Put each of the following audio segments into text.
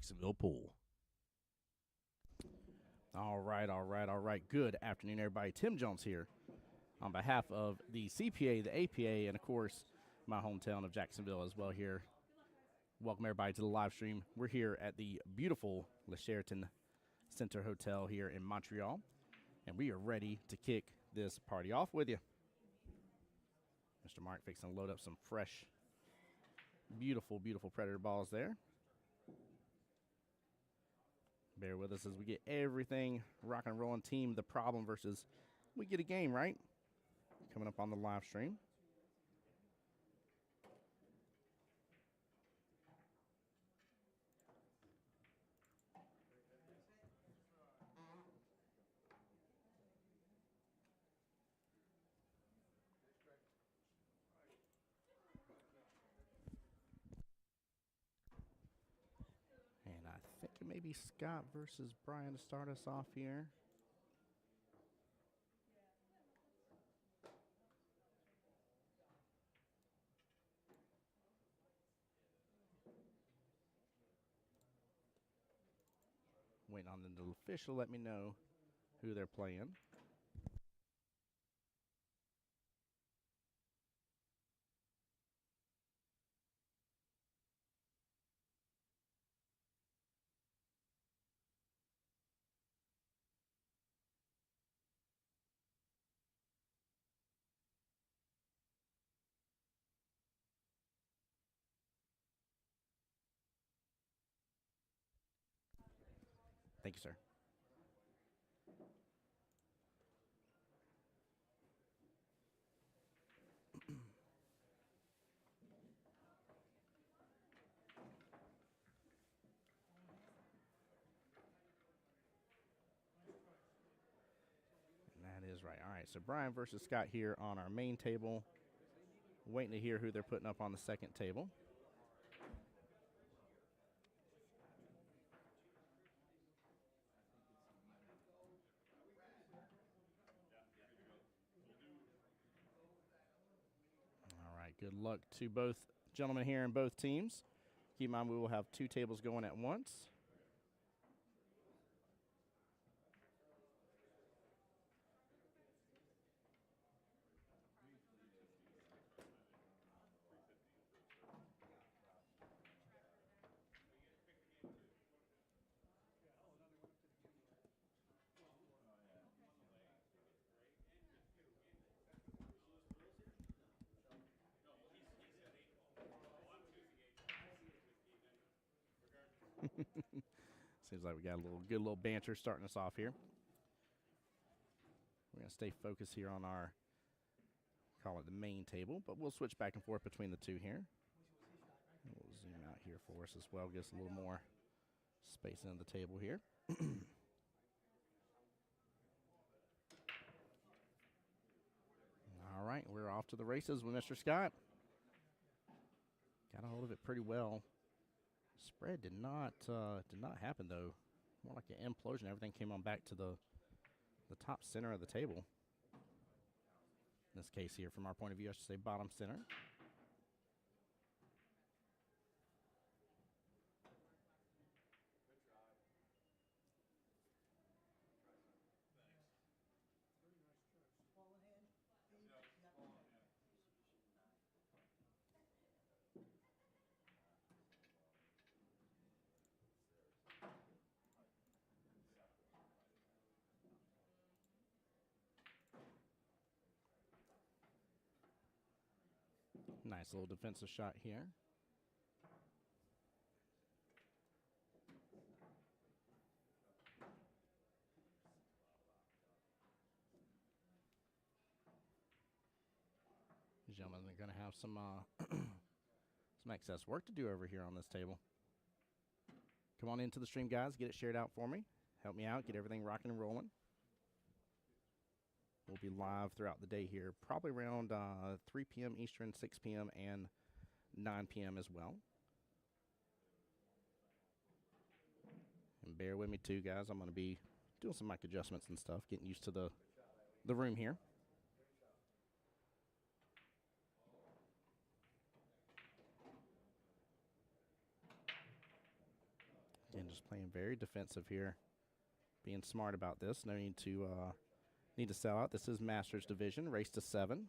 Jacksonville Pool. All right. Good afternoon, everybody. Tim Jones here on behalf of the CPA, the APA, and, of course, my hometown of Jacksonville as well here. Welcome, everybody, to the live stream. We're here at the beautiful Sheraton Centre Hotel here in Montreal, and we are ready to kick this party off with you. Mr. Mark fixing to load up some fresh, beautiful Predator balls there. Bear with us as we get everything rocking and rolling. Team The Problem versus We Get a Game, right? Coming up on the live stream. And I think it may be Scott versus Brian to start us off here. Waiting on the official to let me know who they're playing. Thank you, sir. That is right. All right, so Brian versus Scott here on our main table. Waiting to hear who they're putting up on the second table. All right, good luck to both gentlemen here in both teams. Keep in mind we will have two tables going at once. Seems like we got a good little banter starting us off here. We're going to stay focused here on our, call it the main table, but we'll switch back and forth between the two here. We'll zoom out here for us as well, get us a little more space into the table here. All right, we're off to the races with Mr. Scott. Got a hold of it pretty well. Spread did not happen though. More like an implosion. Everything came on back to the top center of the table. In this case here, from our point of view, I should say bottom center. Nice little defensive shot here. Gentlemen are going to have some some excess work to do over here on this table. Come on into the stream, guys. Get it shared out for me. Help me out. Get everything rocking and rolling. We'll be live throughout the day here, probably around 3 p.m. Eastern, 6 p.m., and 9 p.m. as well. And bear with me too, guys. I'm going to be doing some mic adjustments and stuff, getting used to the room here. Again, just playing very defensive here. Being smart about this. No need to sell out. This is Masters Division, race to 7.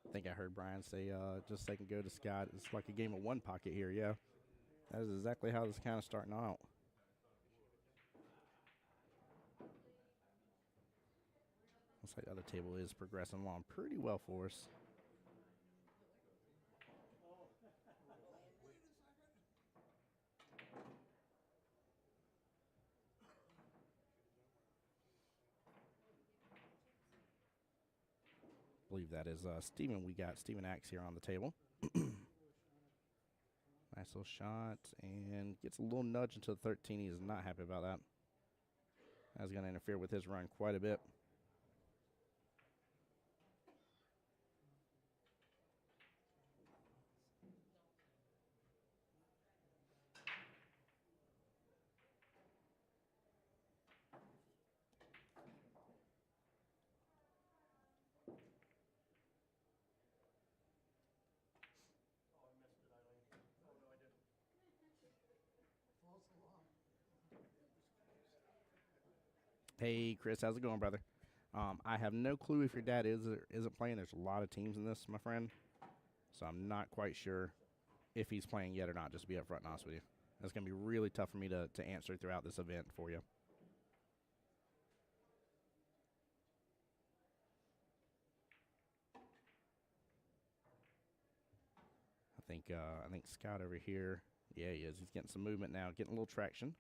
I think I heard Brian say just a second ago to Scott, it's like a game of one pocket here. Yeah, that is exactly how this is kind of starting out. Looks like the other table is progressing along pretty well for us. I believe that is Steven. We got Steven Axe here on the table. Nice little shot, and gets a little nudge into the 13. He is not happy about that. That's going to interfere with his run quite a bit. Hey, Chris, how's it going, brother? I have no clue if your dad is or isn't playing. There's a lot of teams in this, my friend. So I'm not quite sure if he's playing yet or not, just to be upfront and honest with you. That's going to be really tough for me to answer throughout this event for you. I think Scott over here, yeah, he is. He's getting some movement now, getting a little traction.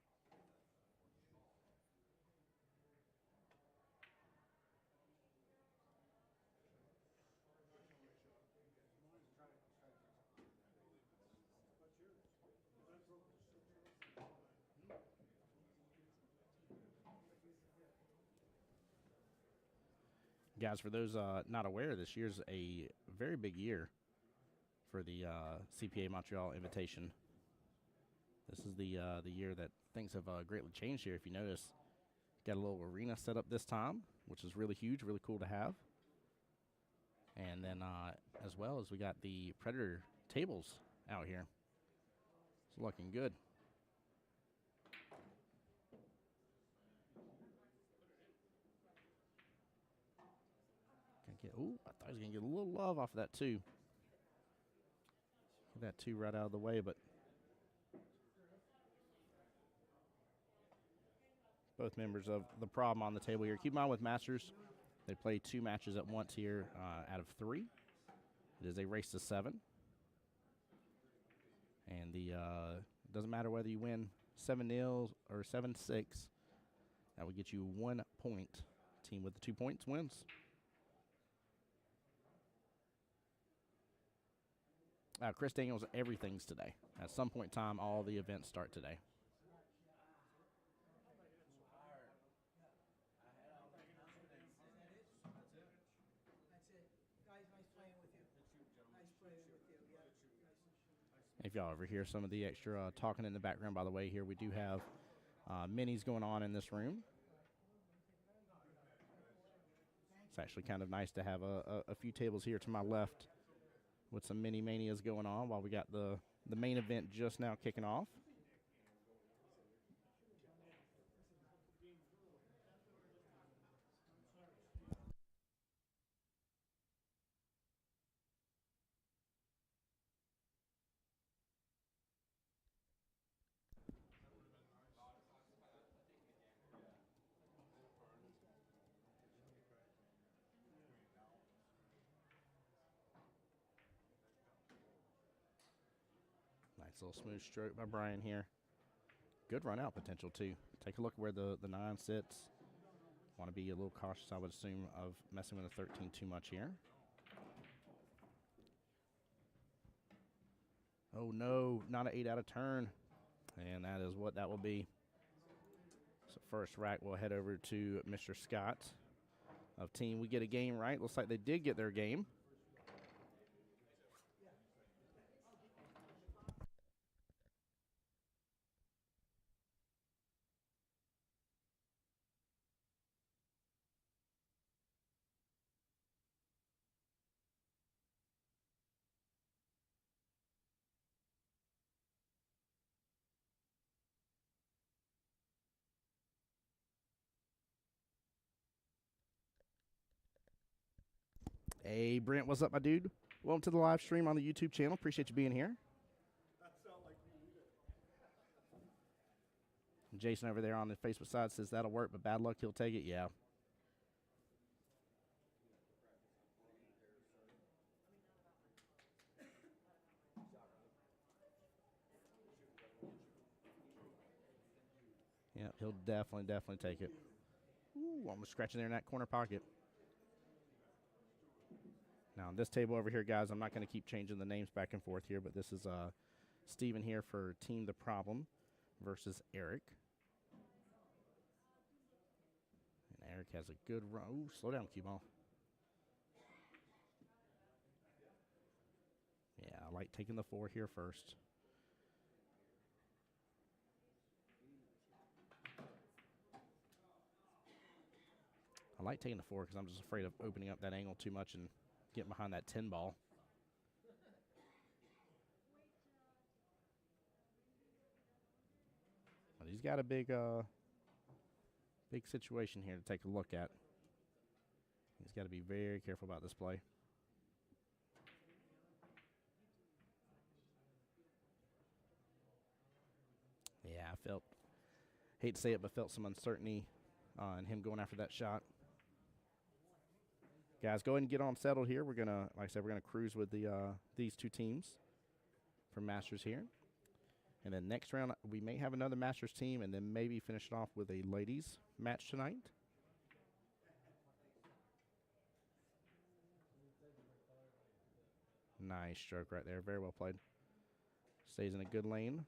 Guys, for those not aware, this year's a very big year for the CPA Montreal Invitation. This is the year that things have greatly changed here. If you notice, got a little arena set up this time, which is really huge, really cool to have. And then as well as we got the Predator tables out here. It's looking good. Ooh, I thought he was going to get a little love off of that, too. Get that 2 right out of the way, but both members of the problem on the table here. Keep in mind with Masters, they play 2 matches at once here out of 3. It is a race to 7. And the it doesn't matter whether you win 7-0 or 7-6. That would get you 1 point. Team with the 2 points wins. Chris Daniels, everything's today. At some point in time, all the events start today. If y'all ever hear some of the extra talking in the background, by the way, here we do have minis going on in this room. It's actually kind of nice to have a few tables here to my left with some mini manias going on while we got the main event just now kicking off. Nice little smooth stroke by Brian here. Good run out potential, too. Take a look where the 9 sits. Want to be a little cautious, I would assume, of messing with the 13 too much here. Oh, no, not an 8 out of turn. And that is what that will be. So first rack will head over to Mr. Scott of Team We Get a Game Right. Looks like they did get their game. Hey, Brent, what's up, my dude? Welcome to the live stream on the YouTube channel. Appreciate you being here. Jason over there on the Facebook side says that'll work, but bad luck, he'll take it. Yeah. Yeah, he'll definitely take it. Ooh, almost scratching there in that corner pocket. Now, on this table over here, guys, I'm not going to keep changing the names back and forth here, but this is Steven here for Team The Problem versus Eric. And Eric has a good run. Ooh, slow down, cue ball. Yeah, I like taking the 4 here first. I like taking the 4 because I'm just afraid of opening up that angle too much and getting behind that 10 ball. But he's got a big situation here to take a look at. He's got to be very careful about this play. Yeah, I hate to say it, but felt some uncertainty in him going after that shot. Guys, go ahead and get on settled here. We're gonna, like I said, we're gonna cruise with these two teams from Masters here, and then next round we may have another Masters team, and then maybe finish it off with a ladies match tonight. Nice stroke right there. Very well played. Stays in a good lane.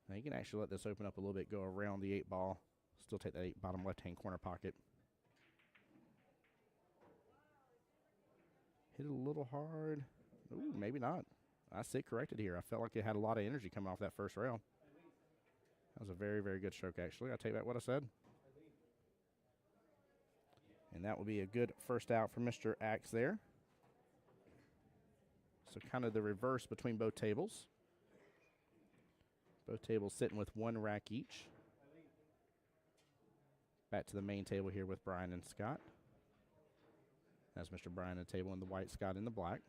Now you can actually let this open up a little bit, go around the 8 ball. Still take that 8 bottom left-hand corner pocket. Hit it a little hard. Ooh, maybe not. I sit corrected here. I felt like it had a lot of energy coming off that first rail. That was a very good stroke, actually. I take back what I said. And that will be a good first out for Mr. Axe there. So kind of the reverse between both tables. Both tables sitting with 1 rack each. Back to the main table here with Brian and Scott. That's Mr. Brian at the table in the white, Scott in the black.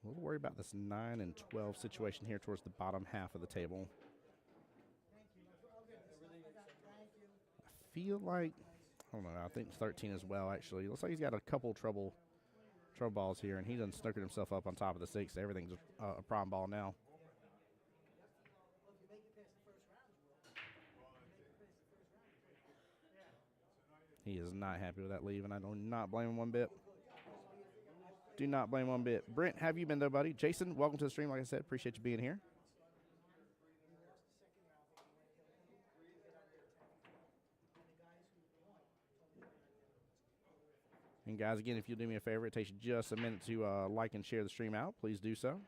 A little worried about this 9 and 12 situation here towards the bottom half of the table. I feel like, I don't know, I think 13 as well, actually. Looks like he's got a couple trouble balls here, and he done snookered himself up on top of the 6. Everything's a prime ball now. He is not happy with that leave, and I do not blame him one bit. Do not blame one bit. Brent, have you been there, buddy? Jason, welcome to the stream. Like I said, appreciate you being here. And guys, again, if you'll do me a favor, it takes you just a minute to like and share the stream out. Please do so.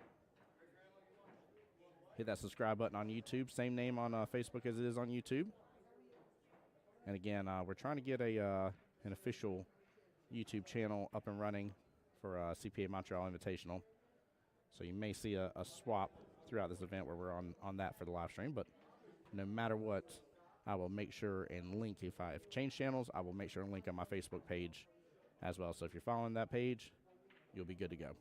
Hit that subscribe button on YouTube. Same name on Facebook as it is on YouTube. And again, we're trying to get an official YouTube channel up and running for CPA Montreal Invitational. So you may see a swap throughout this event where we're on that for the live stream. But no matter what, I will make sure and link. If I change channels, I will make sure and link on my Facebook page as well. So if you're following that page, you'll be good to go.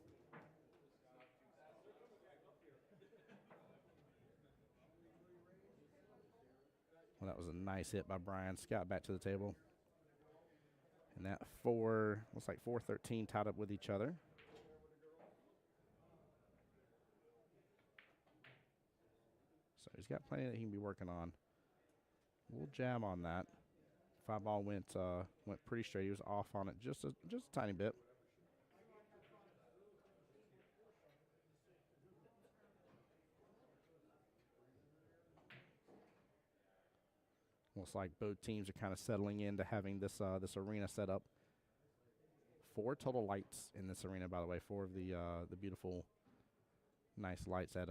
Well, that was a nice hit by Brian. Scott back to the table. And that 4, looks like 4-13 tied up with each other. So he's got plenty that he can be working on. We'll jam on that. 5 ball went pretty straight. He was off on it just a tiny bit. Looks like both teams are kind of settling into having this arena set up. 4 total lights in this arena, by the way. 4 of the beautiful, nice lights that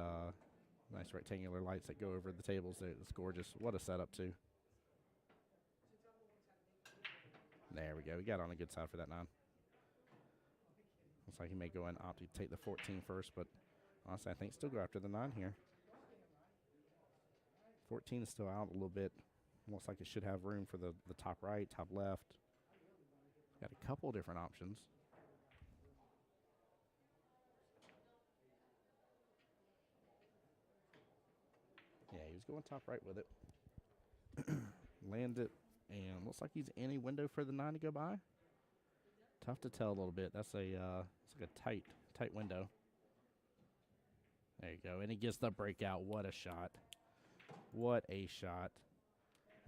nice rectangular lights that go over the tables. It's gorgeous. What a setup too. There we go. We got on a good side for that 9. Looks like he may go and opt to take the 14 first, but honestly, I think still go after the 9 here. 14 is still out a little bit. Looks like it should have room for the top right, top left. Got a couple different options. Yeah, he was going top right with it. Land it, and looks like he's any window for the 9 to go by. Tough to tell a little bit. That's a it's like a tight window. There you go, and he gets the breakout. What a shot! What a shot!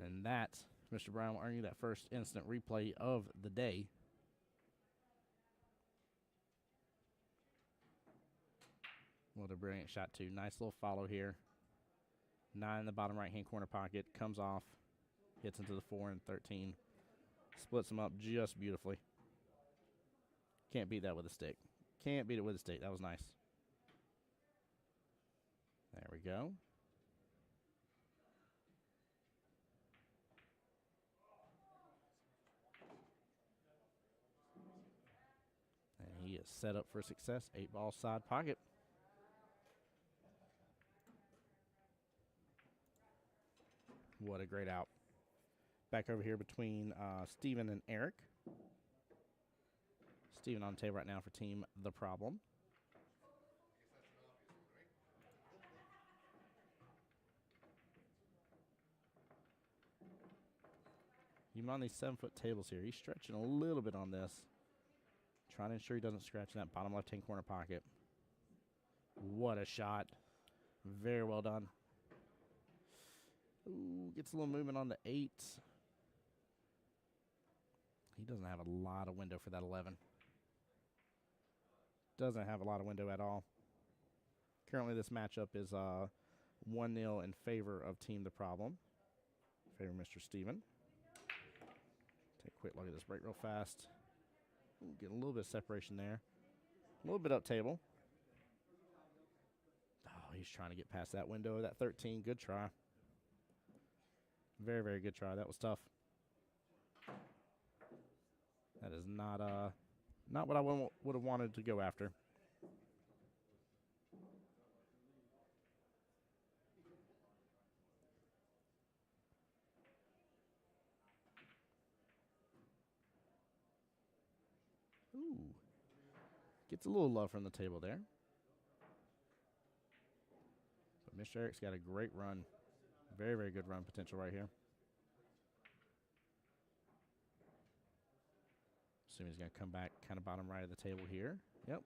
And that, Mr. Brown will earn you that first instant replay of the day. What a brilliant shot too. Nice little follow here. 9 in the bottom right-hand corner pocket. Comes off. Hits into the 4 and 13. Splits them up just beautifully. Can't beat that with a stick. Can't beat it with a stick. That was nice. There we go. And he is set up for success. 8-ball side pocket. What a great out. Back over here between Steven and Eric. Steven on the table right now for team The Problem. Even on these 7-foot tables here, he's stretching a little bit on this. Trying to ensure he doesn't scratch in that bottom left-hand corner pocket. What a shot. Very well done. Ooh, gets a little movement on the 8. He doesn't have a lot of window for that 11. Doesn't have a lot of window at all. Currently, this matchup is 1-0 in favor of Team The Problem. Favor Mr. Steven. Take a quick look at this break real fast. Ooh, get a little bit of separation there. A little bit up table. Oh, he's trying to get past that window of that 13. Good try. Very, very good try. That was tough. That is not what I would have wanted to go after. Ooh. Gets a little love from the table there. But Mr. Eric's got a great run. Very, very good run potential right here. Assuming he's going to come back kind of bottom right of the table here. Yep.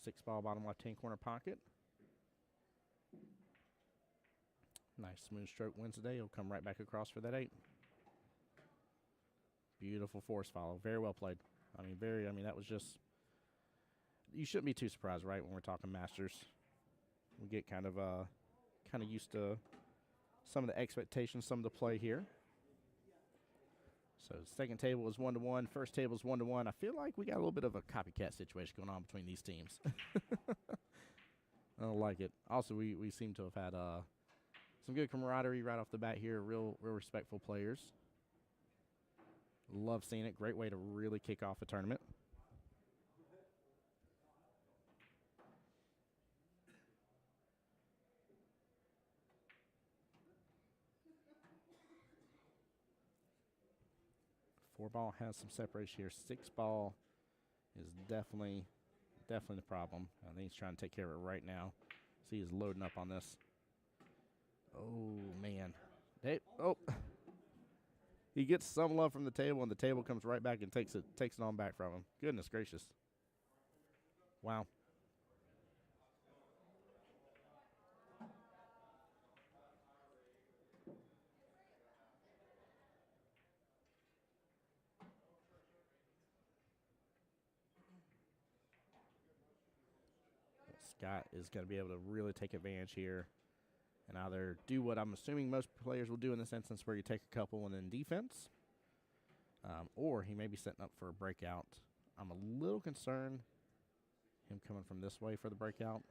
6-ball bottom left-hand corner pocket. Nice smooth stroke wins the day. He'll come right back across for that 8. Beautiful force follow. Very well played. I mean, that was just, you shouldn't be too surprised, right, when we're talking Masters. We get kind of used to some of the expectations, some of the play here. So second table is 1-1. First table is 1-1. I feel like we got a little bit of a copycat situation going on between these teams. I don't like it. Also, we seem to have had some good camaraderie right off the bat here. Real respectful players. Love seeing it. Great way to really kick off a tournament. Four-ball has some separation here. 6-ball is definitely the problem. I think he's trying to take care of it right now. See, he's loading up on this. Oh, man. He gets some love from the table, and the table comes right back and takes it on back from him. Goodness gracious. Wow. Scott is going to be able to really take advantage here and either do what I'm assuming most players will do in this instance, where you take a couple and then defense, or he may be setting up for a breakout. I'm a little concerned him coming from this way for the breakout.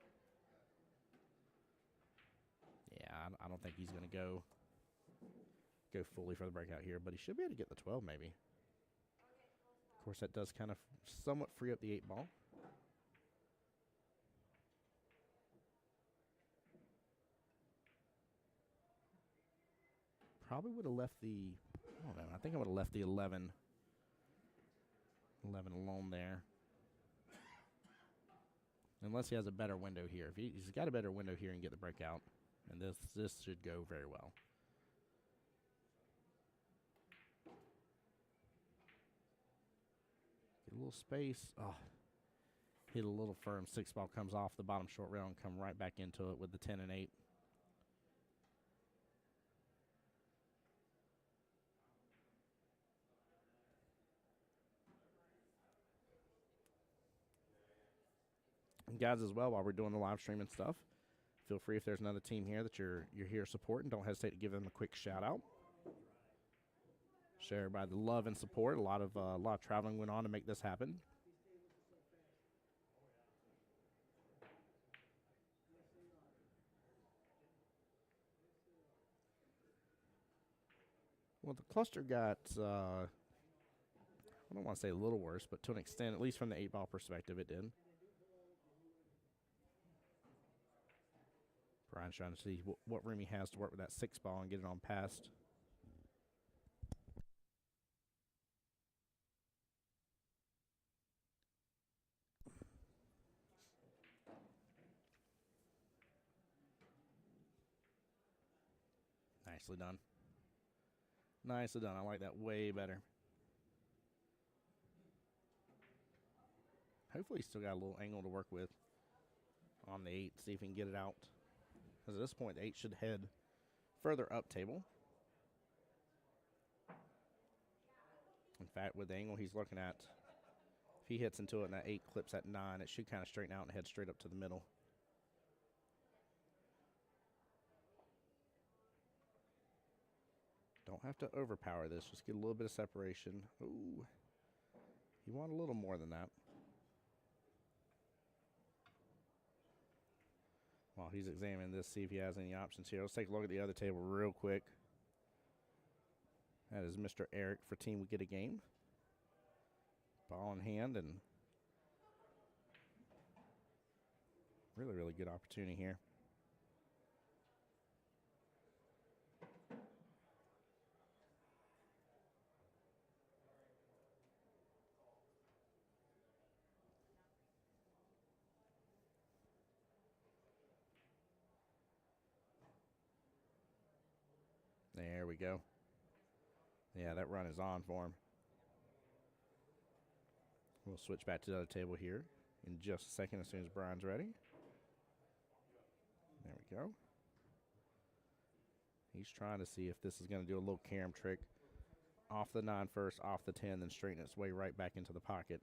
Yeah, I don't think he's going to go fully for the breakout here, but he should be able to get the 12 maybe. Of course, that does kind of somewhat free up the 8-ball. Probably would have left the, I don't know, I think I would have left the 11 alone there. Unless he has a better window here. If he's got a better window here and get the breakout, and this should go very well. Get a little space. Oh, hit a little firm. 6 ball comes off the bottom short rail and come right back into it with the 10 and 8. And guys, as well, while we're doing the live stream and stuff, feel free if there's another team here that you're here supporting, don't hesitate to give them a quick shout out. Share everybody the love and support. A lot of traveling went on to make this happen. Well, the cluster got, I don't want to say a little worse, but to an extent, at least from the 8-ball perspective, it did. Brian's trying to see what room he has to work with that 6-ball and get it on past. Nicely done. Nicely done. I like that way better. Hopefully he's still got a little angle to work with on the 8. See if he can get it out. Because at this point, the 8 should head further up table. In fact, with the angle he's looking at, if he hits into it and that 8 clips at 9, it should kind of straighten out and head straight up to the middle. Don't have to overpower this. Just get a little bit of separation. Ooh. You want a little more than that. While he's examining this, see if he has any options here. Let's take a look at the other table real quick. That is Mr. Eric for Team We Get a Game. Ball in hand and really, really good opportunity here. There we go. Yeah, that run is on for him. We'll switch back to the other table here in just a second as soon as Brian's ready. There we go. He's trying to see if this is going to do a little carom trick. Off the 9 first, off the 10, then straighten its way right back into the pocket.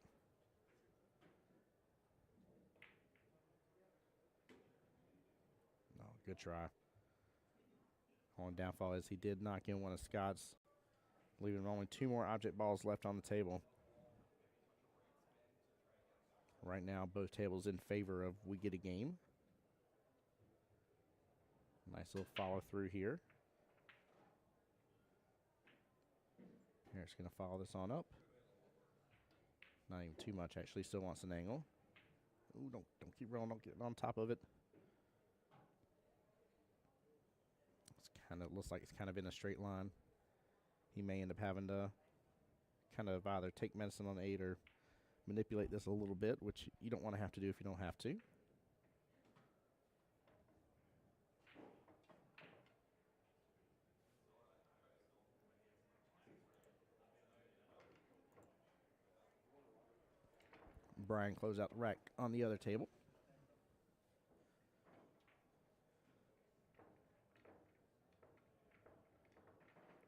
No, good try. Only downfall is he did knock in one of Scott's, leaving only 2 more object balls left on the table. Right now, both tables in favor of We Get a Game. Nice little follow through here. Eric's going to follow this on up. Not even too much, actually. Still wants an angle. Ooh, don't keep rolling. Don't get on top of it. Looks like it's kind of in a straight line. He may end up having to kind of either take medicine on the 8 or manipulate this a little bit, which you don't want to have to do if you don't have to. Brian close out the rack on the other table.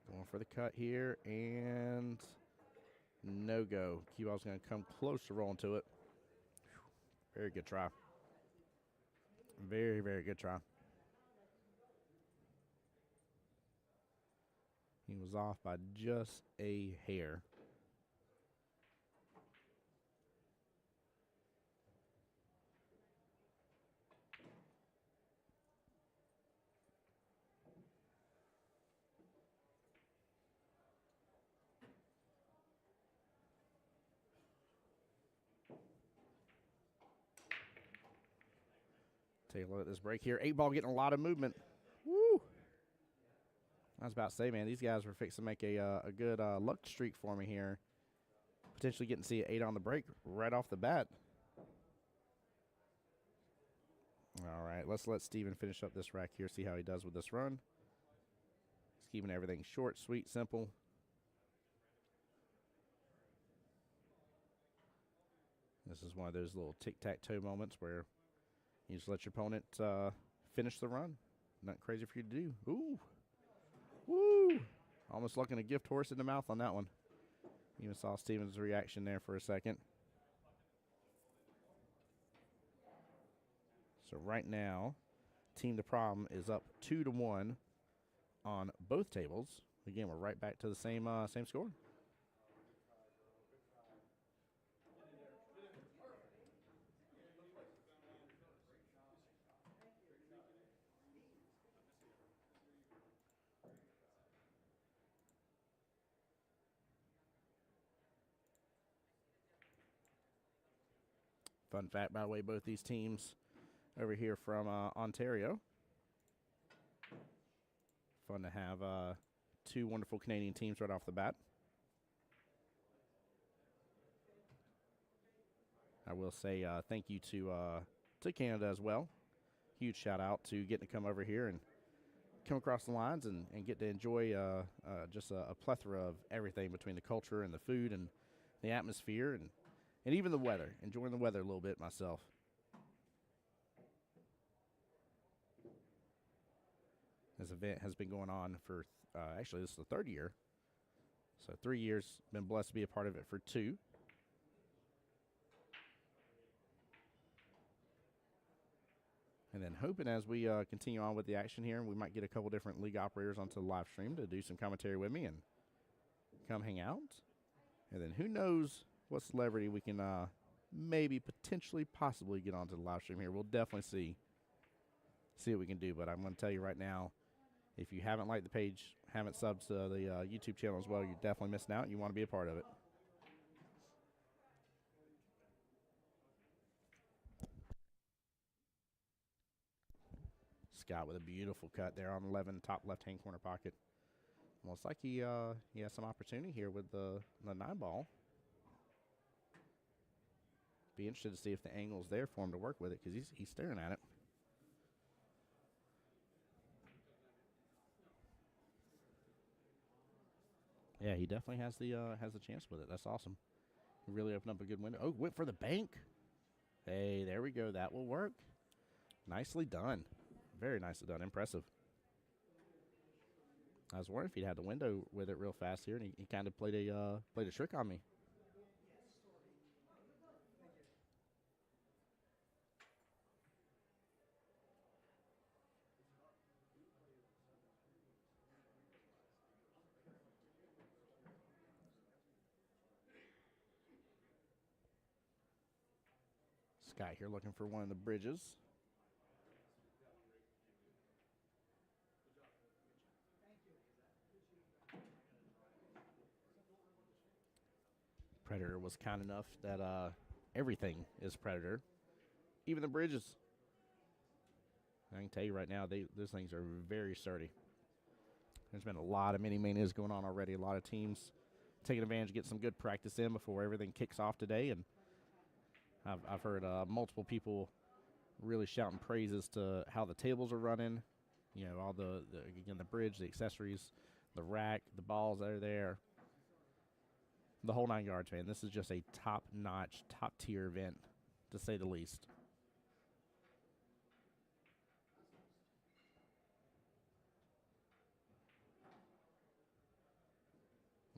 Going for the cut here, and no go. Cue ball's going to come close to rolling to it. Very good try. Very, very good try. He was off by just a hair. Take a look at this break here. 8 ball getting a lot of movement. Woo! was about to say, man, these guys were fixing to make a good luck streak for me here. Potentially getting to see an 8 on the break right off the bat. All right, let's let Steven finish up this rack here, see how he does with this run. He's keeping everything short, sweet, simple. This is one of those little tic-tac-toe moments where you just let your opponent finish the run. Nothing crazy for you to do. Ooh. Woo. Almost looking a gift horse in the mouth on that one. Even saw Steven's reaction there for a second. So right now, Team The Problem is up 2-1 on both tables. Again, we're right back to the same score. Fun fact, by the way, both these teams over here from Ontario. Fun to have two wonderful Canadian teams right off the bat. I will say thank you to Canada as well. Huge shout out to getting to come over here and come across the lines and get to enjoy just a plethora of everything between the culture and the food and the atmosphere and even the weather. Enjoying the weather a little bit myself. This event has been going on for, actually, this is the third year. So 3 years, been blessed to be a part of it for 2. And then hoping as we continue on with the action here, we might get a couple different league operators onto the live stream to do some commentary with me and come hang out. And then who knows what celebrity we can maybe, potentially, possibly get onto the live stream here. We'll definitely see what we can do. But I'm going to tell you right now, if you haven't liked the page, haven't subbed to the YouTube channel as well, you're definitely missing out and you want to be a part of it. Scott with a beautiful cut there on 11, top left-hand corner pocket. Looks like he has some opportunity here with the 9 ball. Be interested to see if the angle's there for him to work with it because he's staring at it. Yeah, he definitely has the chance with it. That's awesome. He really opened up a good window. Oh, went for the bank. Hey, there we go. That will work. Nicely done. Very nicely done. Impressive. I was wondering if he'd had the window with it real fast here, and he kind of played a trick on me. Scott here looking for one of the bridges. Predator was kind enough that everything is Predator, even the bridges. I can tell you right now, those things are very sturdy. There's been a lot of mini manias going on already. A lot of teams taking advantage, get some good practice in before everything kicks off today. And I've heard multiple people really shouting praises to how the tables are running. You know, all the bridge, the accessories, the rack, the balls that are there. The whole 9 yards, man. This is just a top-notch, top-tier event, to say the least.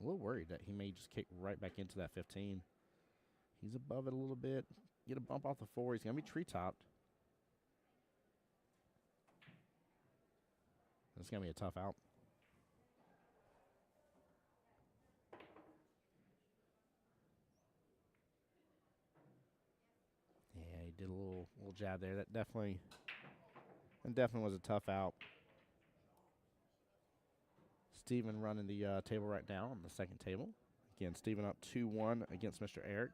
A little worried that he may just kick right back into that 15. He's above it a little bit. Get a bump off the 4. He's going to be tree-topped. It's going to be a tough out. Yeah, he did a little jab there. That definitely was a tough out. Steven running the table right now on the second table. Again, Steven up 2-1 against Mr. Eric.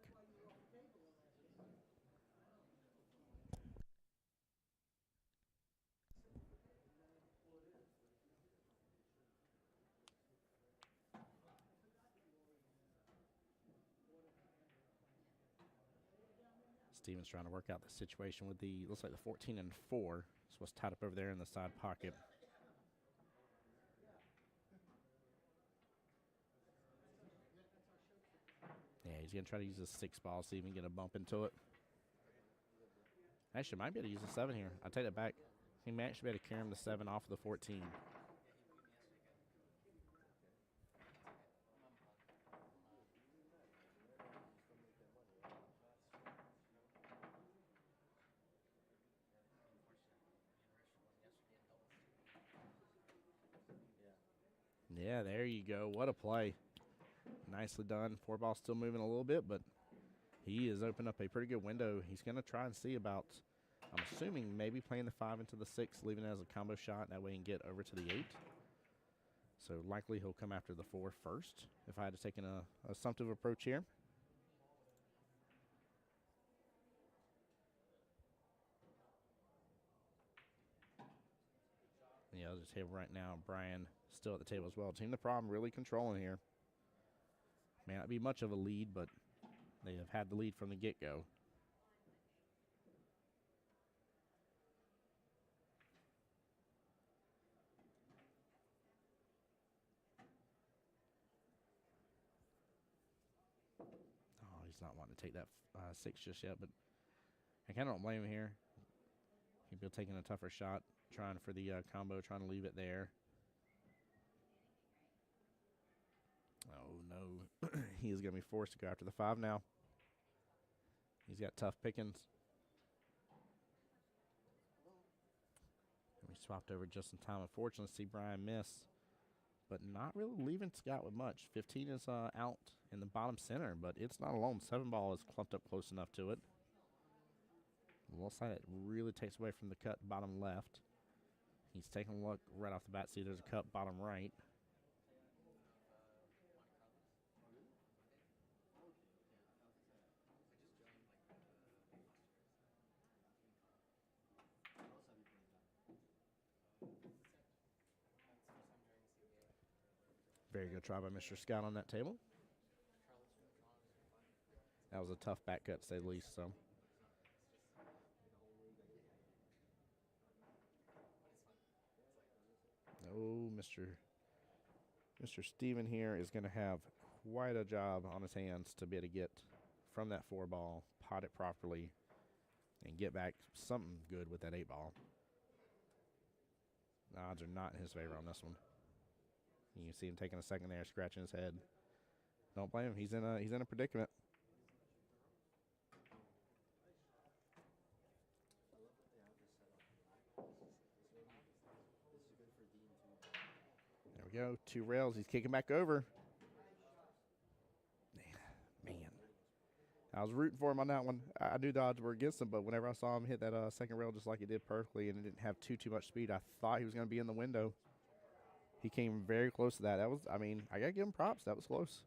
Steven's trying to work out the situation with the, looks like the 14 and 4. That's what's tied up over there in the side pocket. Yeah, he's going to try to use a 6 ball, see if he can get a bump into it. Actually, might be able to use a 7 here. I take that back. He may actually be able to carry him the 7 off of the 14. Yeah, there you go. What a play. Nicely done. 4 ball still moving a little bit, but he has opened up a pretty good window. He's going to try and see about, I'm assuming, maybe playing the 5 into the 6, leaving it as a combo shot. That way he can get over to the 8. So likely he'll come after the 4 first, if I had to take an assumptive approach here. Yeah, I'll just hit right now. Brian still at the table as well. Team the problem really controlling here. May not be much of a lead, but they have had the lead from the get-go. Oh, he's not wanting to take that 6 just yet, but I kind of don't blame him here. He'd be taking a tougher shot, trying for the combo, trying to leave it there. Oh, no. He is going to be forced to go after the 5 now. He's got tough pickings. And we swapped over just in time. Unfortunately, see Brian miss, but not really leaving Scott with much. 15 is out in the bottom center, but it's not alone. 7 ball is clumped up close enough to it. Looks like it really takes away from the cut bottom left. He's taking a look right off the bat. See, there's a cut bottom right. Very good try by Mr. Scott on that table. That was a tough back cut, to say the least. So. Oh, Mr. Steven here is going to have quite a job on his hands to be able to get from that 4 ball, pot it properly, and get back something good with that 8 ball. The odds are not in his favor on this one. You can see him taking a second there, scratching his head. Don't blame him. He's in a predicament. There we go. 2 rails. He's kicking back over. Man. I was rooting for him on that one. I knew the odds were against him, but whenever I saw him hit that second rail just like he did perfectly and it didn't have too much speed, I thought he was going to be in the window. He came very close to that. That was, I got to give him props. That was close.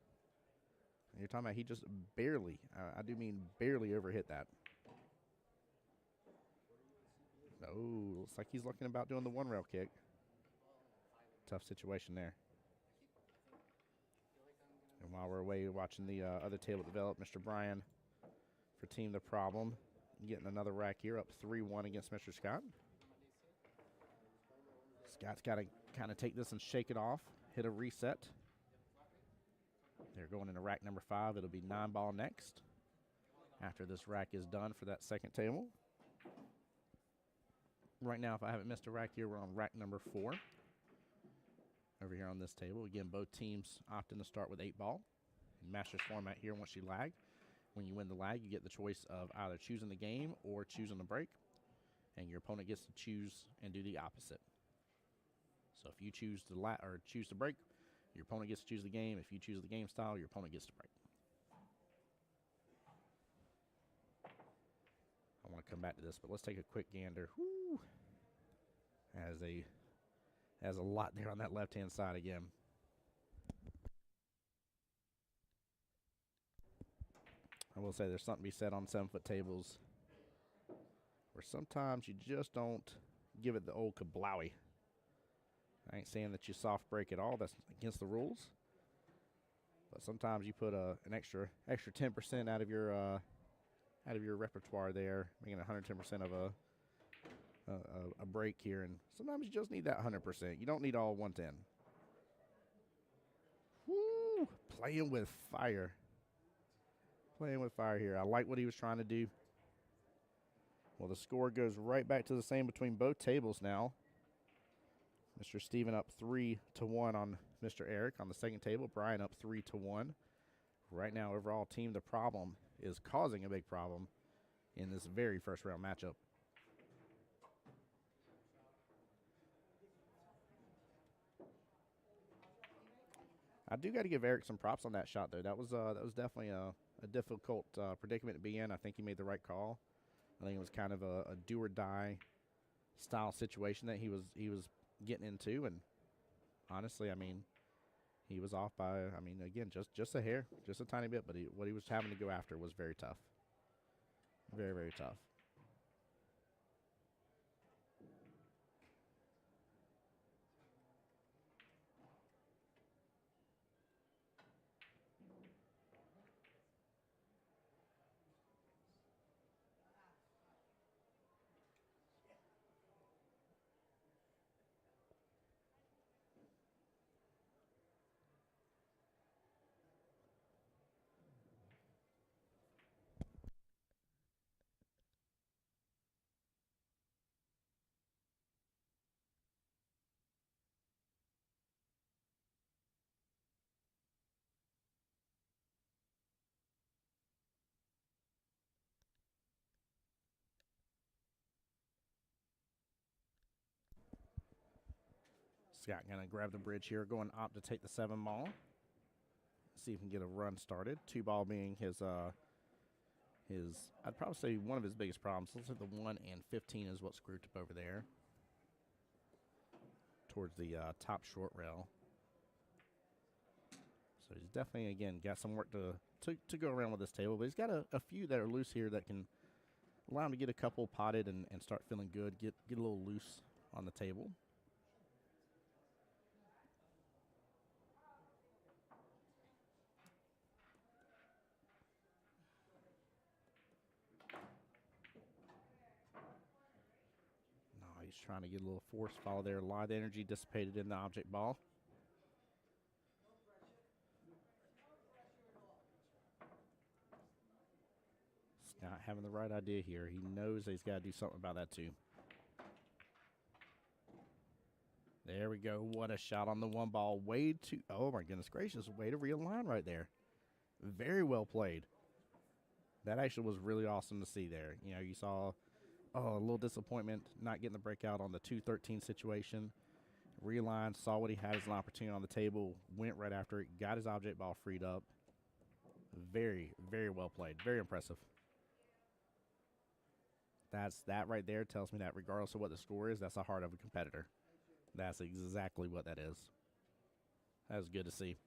And you're talking about he just barely, I do mean barely overhit that. Oh, looks like he's looking about doing the 1 rail kick. Tough situation there. And while we're away watching the other table develop, Mr. Bryan for Team the Problem, getting another rack here, up 3-1 against Mr. Scott. Scott's got to kind of take this and shake it off, hit a reset. They're going into rack number 5. It'll be 9 ball next after this rack is done for that second table. Right now, if I haven't missed a rack here, we're on rack number 4 over here on this table. Again, both teams opting to start with 8 ball. In Masters format here, once you lag, when you win the lag, you get the choice of either choosing the game or choosing the break, and your opponent gets to choose and do the opposite. So if you choose the break, your opponent gets to choose the game. If you choose the game style, your opponent gets to break. I want to come back to this, but let's take a quick gander. Woo. Has a lot there on that left-hand side again. I will say there's something to be said on 7-foot tables where sometimes you just don't give it the old kablowie. I ain't saying that you soft break at all. That's against the rules. But sometimes you put an extra 10% out of out of your repertoire there, making 110% of a break here. And sometimes you just need that 100%. You don't need all 110. Woo! Playing with fire. Playing with fire here. I like what he was trying to do. Well, the score goes right back to the same between both tables now. Mr. Steven up 3-1 on Mr. Eric on the second table. Brian up 3-1. Right now, overall team, the problem is causing a big problem in this very first round matchup. I do got to give Eric some props on that shot, though. That was definitely a difficult predicament to be in. I think he made the right call. I think it was kind of a do or die style situation that he was getting into, and honestly, I mean, he was off by, I mean, again, just a hair, just a tiny bit, but what he was having to go after was very tough. Very, very tough. Scott going to grab the bridge here, going opt to take the 7 ball. See if he can get a run started. 2 ball being his, I'd probably say one of his biggest problems. Looks like the 1 and 15 is what's screwed up over there towards the top short rail. So he's definitely, again, got some work to go around with this table, but he's got a few that are loose here that can allow him to get a couple potted and start feeling good, get a little loose on the table. No, he's trying to get a little force follow there. A lot of energy dissipated in the object ball. Scott having the right idea here. He knows that he's got to do something about that too. There we go. What a shot on the 1 ball. Way to, oh my goodness gracious, way to realign right there. Very well played. That actually was really awesome to see there. You know, you saw a little disappointment not getting the breakout on the 2-13 situation. Realigned, saw what he had as an opportunity on the table, went right after it, got his object ball freed up. Very, very well played. Very impressive. That right there tells me that regardless of what the score is, that's the heart of a competitor. That's exactly what that is. That was good to see.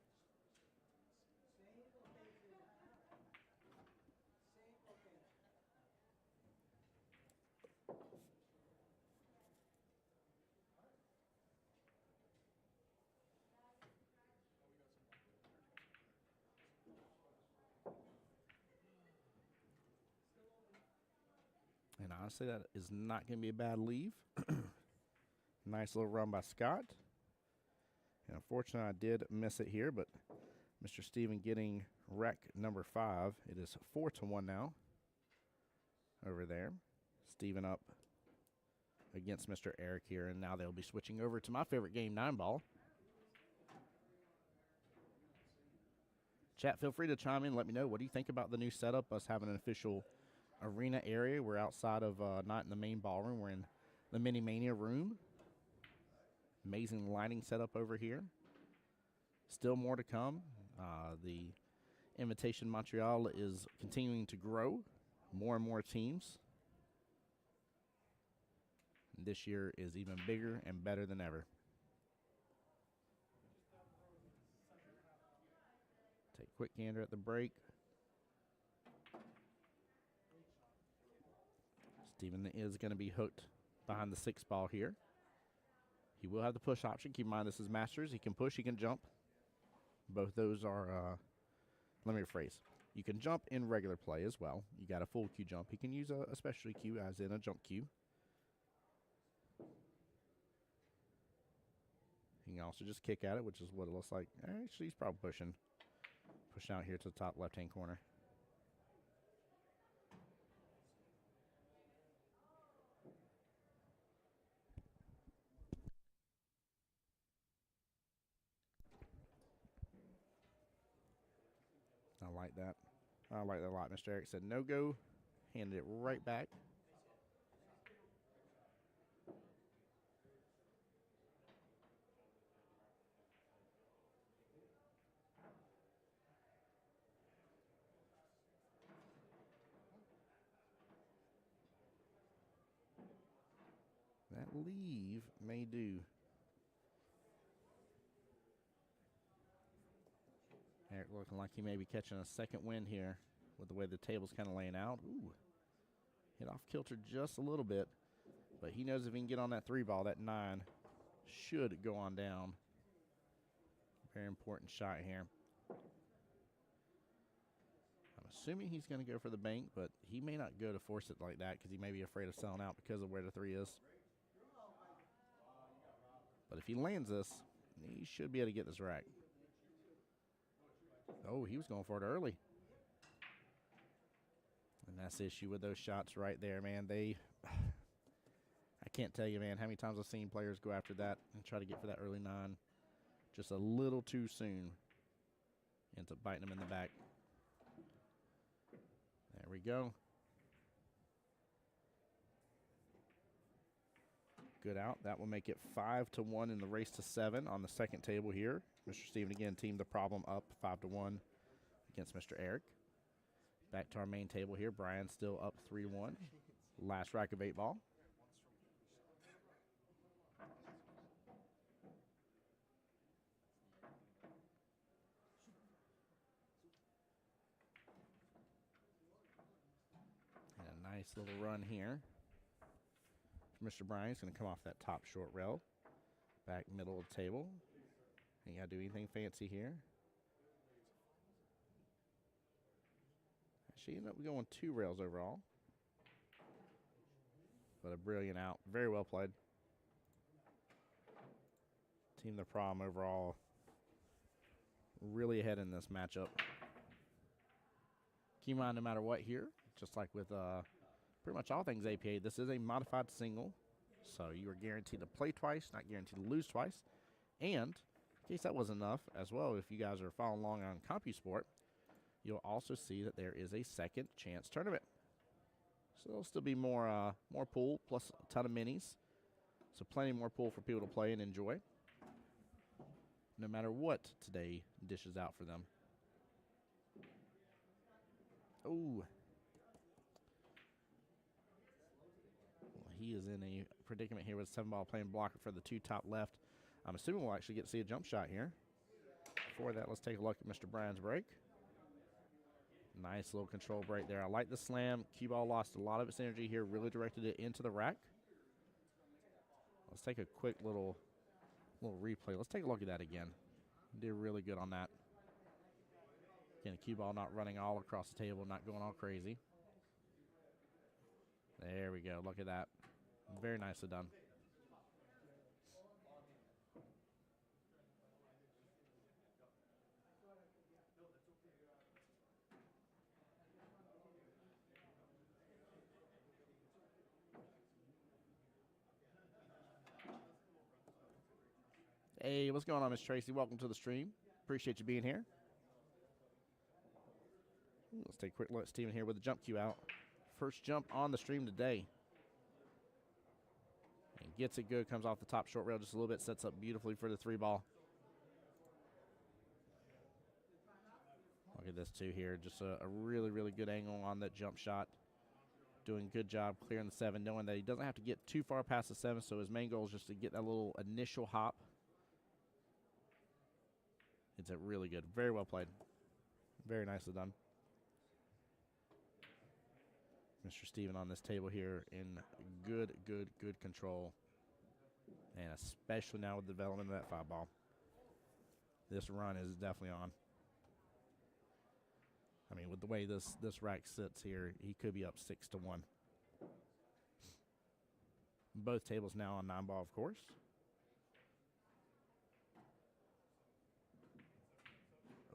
And honestly, that is not going to be a bad leave. Nice little run by Scott. And unfortunately, I did miss it here, but Mr. Steven getting wreck number 5. It is 4-1 now over there. Steven up against Mr. Eric here, and now they'll be switching over to my favorite game, 9 ball. Chat, feel free to chime in. Let me know, what do you think about the new setup, us having an official arena area? We're outside of, not in the main ballroom. We're in the Mini Mania room. Amazing lighting setup over here. Still more to come. The Invitation Montreal is continuing to grow. More and more teams. This year is even bigger and better than ever. Take a quick gander at the break. Steven is going to be hooked behind the 6 ball here. He will have the push option. Keep in mind, this is Masters. He can push, he can jump. Both those are, let me rephrase. You can jump in regular play as well. You got a full cue jump. He can use a specialty cue as in a jump cue. He can also just kick at it, which is what it looks like. Actually, he's probably pushing out here to the top left-hand corner. I like that. I like that a lot. Mr. Eric said no go. Handed it right back. That leave may do. Eric looking like he may be catching a second wind here with the way the table's kind of laying out. Ooh. Hit off kilter just a little bit. But he knows if he can get on that 3 ball, that 9 should go on down. Very important shot here. I'm assuming he's going to go for the bank, but he may not go to force it like that because he may be afraid of selling out because of where the 3 is. But if he lands this, he should be able to get this rack. Oh, he was going for it early. And that's the issue with those shots right there, man. I can't tell you, man, how many times I've seen players go after that and try to get for that early 9 just a little too soon. Ends up biting him in the back. There we go. Good out. That will make it 5-1 in the race to 7 on the second table here. Mr. Steven again teamed the problem up 5-1 against Mr. Eric. Back to our main table here. Brian still up 3-1. Last rack of 8-ball. And a nice little run here. Mr. Brian is going to come off that top short rail. Back middle of the table. Ain't got to do anything fancy here. She ended up going 2 rails overall. But a brilliant out. Very well played. Team the problem overall. Really ahead in this matchup. Keep in mind, no matter what here, just like with pretty much all things APA, this is a modified single. So you are guaranteed to play twice, not guaranteed to lose twice. And in case that wasn't enough, as well, if you guys are following along on CompuSport, you'll also see that there is a second chance tournament. So there'll still be more pool plus a ton of minis. So plenty more pool for people to play and enjoy, no matter what today dishes out for them. Ooh. Well, he is in a predicament here with 7-ball playing blocker for the 2 top left. I'm assuming we'll actually get to see a jump shot here. Before that, let's take a look at Mr. Bryan's break. Nice little control break there. I like the slam. Cue ball lost a lot of its energy here, really directed it into the rack. Let's take a quick little replay. Let's take a look at that again. Did really good on that. Again, the cue ball not running all across the table, not going all crazy. There we go. Look at that. Very nicely done. Hey, what's going on, Miss Tracy? Welcome to the stream. Appreciate you being here. Let's take a quick look at Steven here with the jump cue out. First jump on the stream today. And gets it good, comes off the top short rail just a little bit, sets up beautifully for the 3-ball. Look at this too here. Just a really, really good angle on that jump shot. Doing a good job clearing the 7, knowing that he doesn't have to get too far past the 7, so his main goal is just to get that little initial hop. It's a really good. Very well played. Very nicely done. Mr. Steven on this table here in good control. And especially now with the development of that 5-ball. This run is definitely on. I mean, with the way this rack sits here, he could be up 6-1. Both tables now on 9-ball, of course.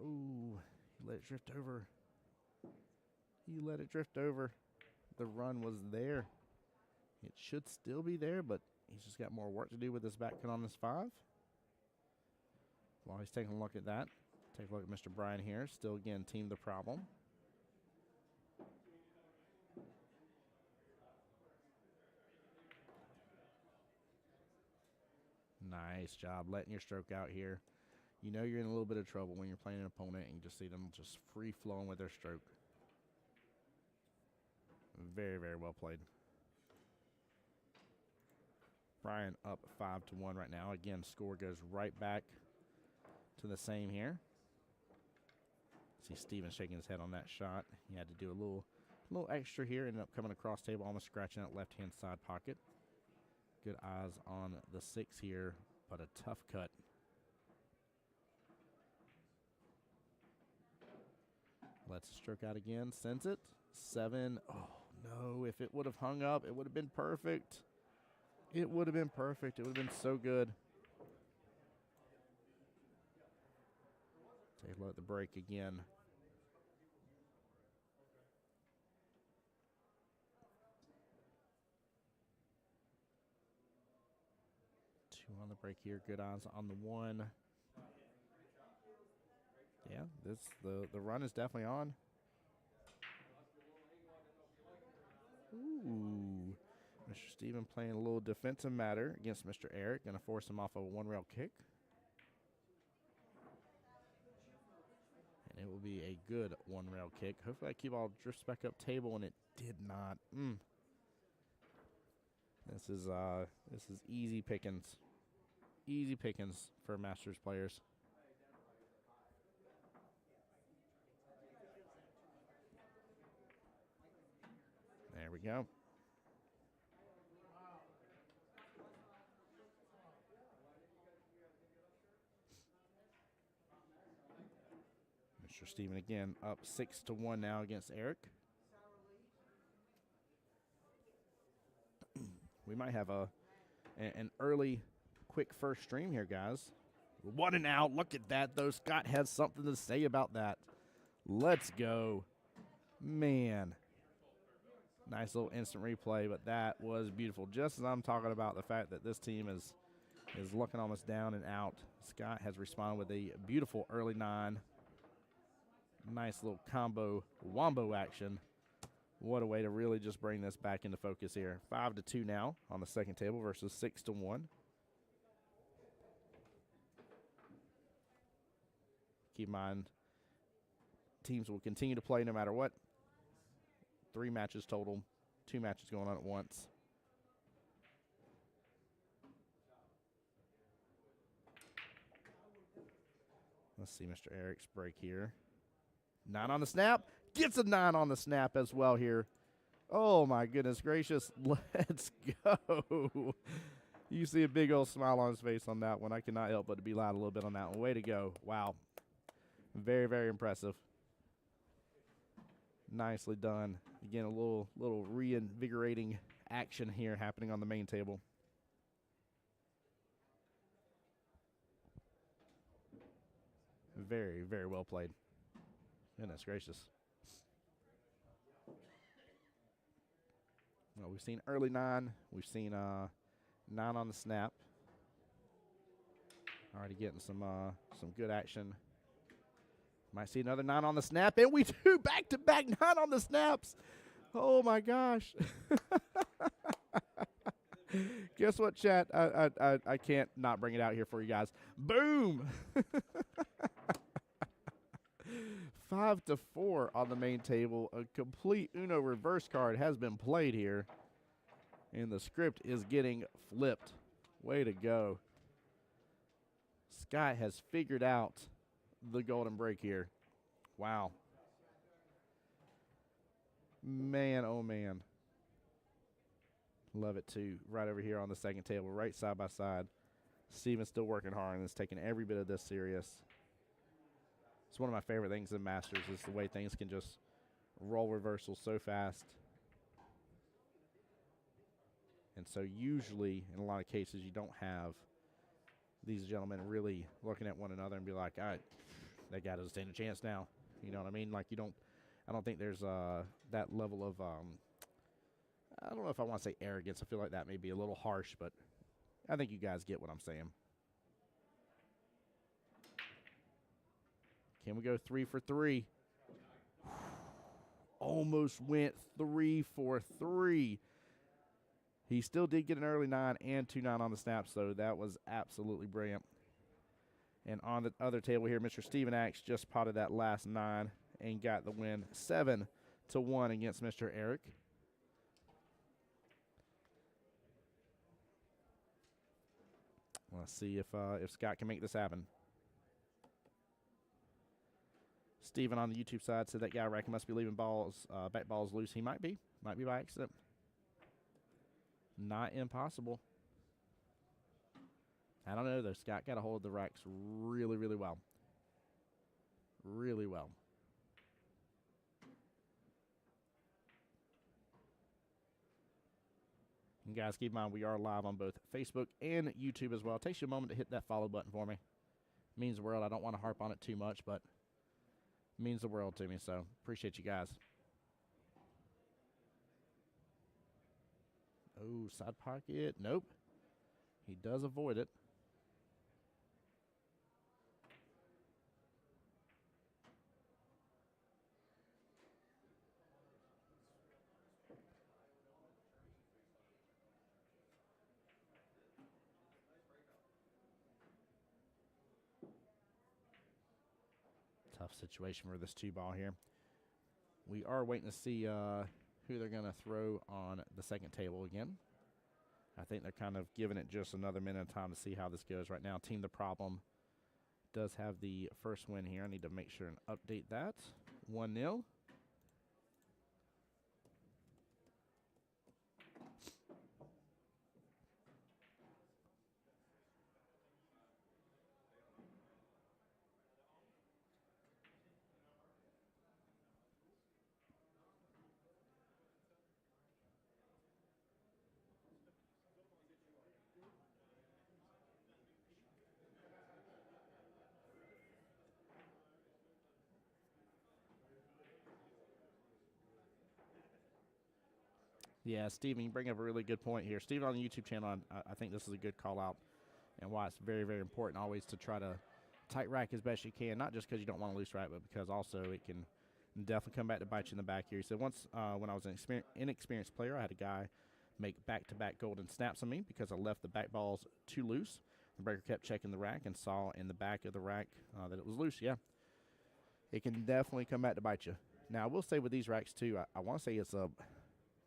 Ooh, let it drift over. He let it drift over. The run was there. It should still be there, but he's just got more work to do with this back cut on this 5. While he's taking a look at that, take a look at Mr. Bryan here. Still, again, team the problem. Nice job letting your stroke out here. You know you're in a little bit of trouble when you're playing an opponent and you just see them just free-flowing with their stroke. Very, very well played. Bryan up 5-1 right now. Again, score goes right back to the same here. See Steven shaking his head on that shot. He had to do a little extra here. Ended up coming across table, almost scratching that left-hand side pocket. Good eyes on the 6 here, but a tough cut. Lets the stroke out again. Sends it. 7. Oh, no. If it would have hung up, it would have been perfect. It would have been perfect. It would have been so good. Take a look at the break again. Two on the break here. Good eyes on the 1. Yeah, the run is definitely on. Ooh. Mr. Steven playing a little defensive matter against Mr. Eric. Going to force him off of a 1-rail kick. And it will be a good 1-rail kick. Hopefully that cue ball drifts back up table, and it did not. This is easy pickings. Easy pickings for Masters players. There we go. Mr. Steven again up 6-1 now against Eric. We might have an early quick first stream here, guys. 1 and out. Look at that, though. Scott has something to say about that. Let's go. Man. Nice little instant replay, but that was beautiful. Just as I'm talking about the fact that this team is looking almost down and out, Scott has responded with a beautiful early 9. Nice little combo wombo action. What a way to really just bring this back into focus here. 5-2 now on the second table versus 6-1. Keep in mind, teams will continue to play no matter what. 3 matches total, 2 matches going on at once. Let's see Mr. Eric's break here. 9 on the snap. Gets a 9 on the snap as well here. Oh, my goodness gracious. Let's go. You see a big old smile on his face on that one. I cannot help but to be loud a little bit on that one. Way to go. Wow. Very, very impressive. Nicely done. Again, a little reinvigorating action here happening on the main table. Very, very well played. Goodness gracious. Well, we've seen early 9. We've seen 9 on the snap. Already getting some good action. Might see another 9 on the snap, and we do back-to-back 9 on the snaps. Oh, my gosh. Guess what, chat? I can't not bring it out here for you guys. Boom! 5-4 on the main table. A complete Uno reverse card has been played here, and the script is getting flipped. Way to go. Scott has figured out the golden break here. Wow. Man, oh man. Love it too. Right over here on the second table, right side by side. Steven's still working hard and is taking every bit of this serious. It's one of my favorite things in Masters is the way things can just roll reversals so fast. And so usually, in a lot of cases, you don't have these gentlemen really looking at one another and be like, all right, that guy doesn't stand a chance now. You know what I mean? Like I don't think there's that level of, I don't know if I want to say arrogance. I feel like that may be a little harsh, but I think you guys get what I'm saying. Can we go 3 for 3? Almost went 3 for 3. He still did get an early 9 and 2-9 on the snaps, though. That was absolutely brilliant. And on the other table here, Mr. Steven Axe just potted that last 9 and got the win 7-1 against Mr. Eric. Let's see if Scott can make this happen. Steven on the YouTube side said that guy Rack must be leaving back balls loose. He might be by accident. Not impossible. I don't know, though. Scott got a hold of the racks really, really well. Really well. And guys, keep in mind we are live on both Facebook and YouTube as well. It takes you a moment to hit that follow button for me. It means the world. I don't want to harp on it too much, but it means the world to me, so appreciate you guys. Oh, side pocket. Nope. He does avoid it. Tough situation for this 2-ball here. We are waiting to see who they're going to throw on the second table again. I think they're kind of giving it just another minute of time to see how this goes right now. Team The Problem does have the first win here. I need to make sure and update that. 1-0. Yeah, Steven, you bring up a really good point here. Steven on the YouTube channel, I think this is a good call out and why it's very, very important always to try to tight rack as best you can, not just because you don't want to loose rack, but because also it can definitely come back to bite you in the back here. He said once when I was an inexperienced player, I had a guy make back-to-back golden snaps on me because I left the back balls too loose. The breaker kept checking the rack and saw in the back of the rack that it was loose. Yeah, it can definitely come back to bite you. Now, I will say with these racks, too, I want to say it's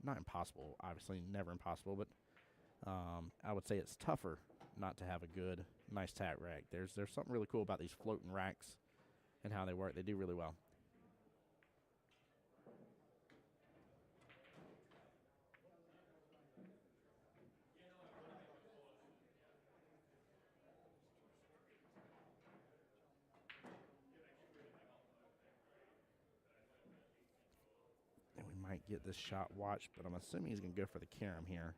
not impossible, obviously, never impossible, but I would say it's tougher not to have a good, nice tack rack. There's something really cool about these floating racks and how they work. They do really well. And we might get this shot watched, but I'm assuming he's going to go for the carom here.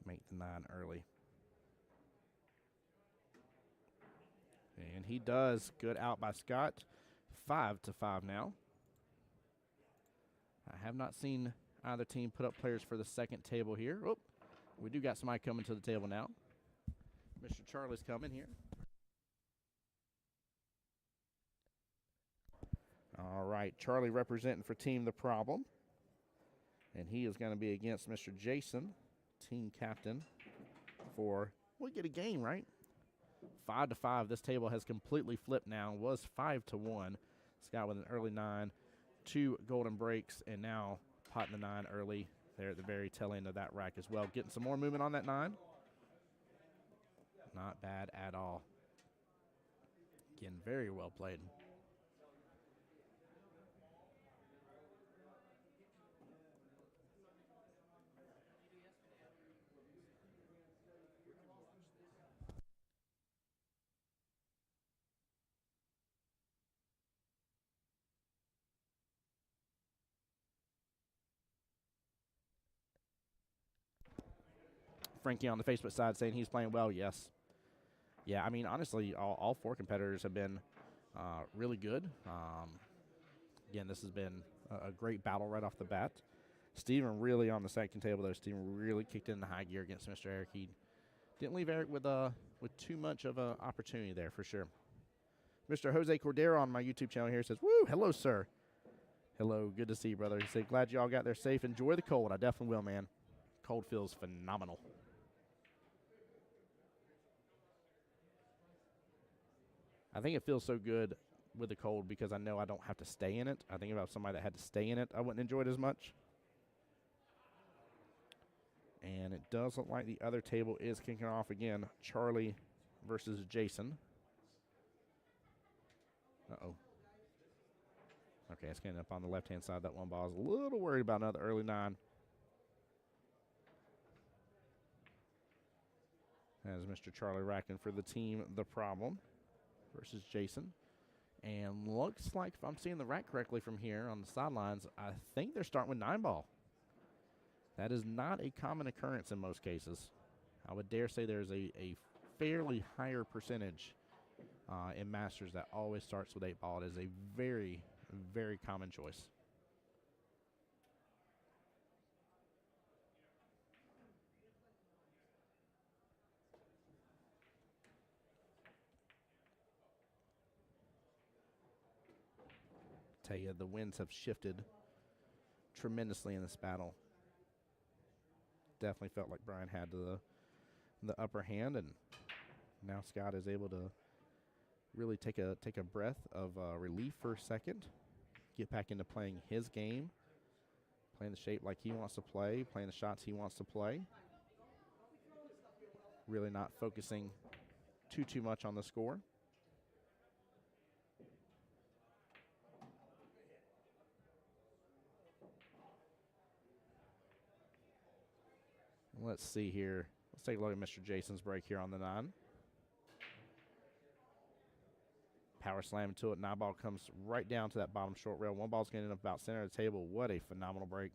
Make the 9 early. And he does. Good out by Scott. 5-5 now. I have not seen either team put up players for the second table here. Oh, we do got somebody coming to the table now. Mr. Charlie's coming here. All right, Charlie representing for Team The Problem. And he is going to be against Mr. Jason, team captain, for, we get a game, right? 5-5. This table has completely flipped now. It was 5-1. Scott with an early 9, 2 golden breaks, and now potting the 9 early there at the very tail end of that rack as well. Getting some more movement on that 9. Not bad at all. Again, very well played. Frankie on the Facebook side saying he's playing well. Yes. Yeah, I mean, honestly, all 4 competitors have been really good. Again, this has been a great battle right off the bat. Steven really on the second table, though. Steven really kicked in the high gear against Mr. Eric. He didn't leave Eric with too much of an opportunity there, for sure. Mr. Jose Cordero on my YouTube channel here says, woo, hello, sir. Hello, good to see you, brother. He said, glad you all got there safe. Enjoy the cold. I definitely will, man. Cold feels phenomenal. I think it feels so good with the cold because I know I don't have to stay in it. I think about somebody that had to stay in it, I wouldn't enjoy it as much. And it does look like the other table is kicking off again. Charlie versus Jason. Uh-oh. Okay, it's getting up on the left-hand side. That one ball is a little worried about another early 9. As Mr. Charlie Rackin for the team, The Problem versus Jason. And looks like, if I'm seeing the rack correctly from here on the sidelines, I think they're starting with 9 ball. That is not a common occurrence in most cases. I would dare say there's a fairly higher percentage in Masters that always starts with 8 ball. It is a very, very common choice. Tell you, the winds have shifted tremendously in this battle. Definitely felt like Brian had the upper hand, and now Scott is able to really take a breath of relief for a second, get back into playing his game, playing the shape like he wants to play, playing the shots he wants to play. Really not focusing too much on the score. Let's see here. Let's take a look at Mr. Jason's break here on the 9. Power slam to it. 9 ball comes right down to that bottom short rail. 1 ball's getting up about center of the table. What a phenomenal break.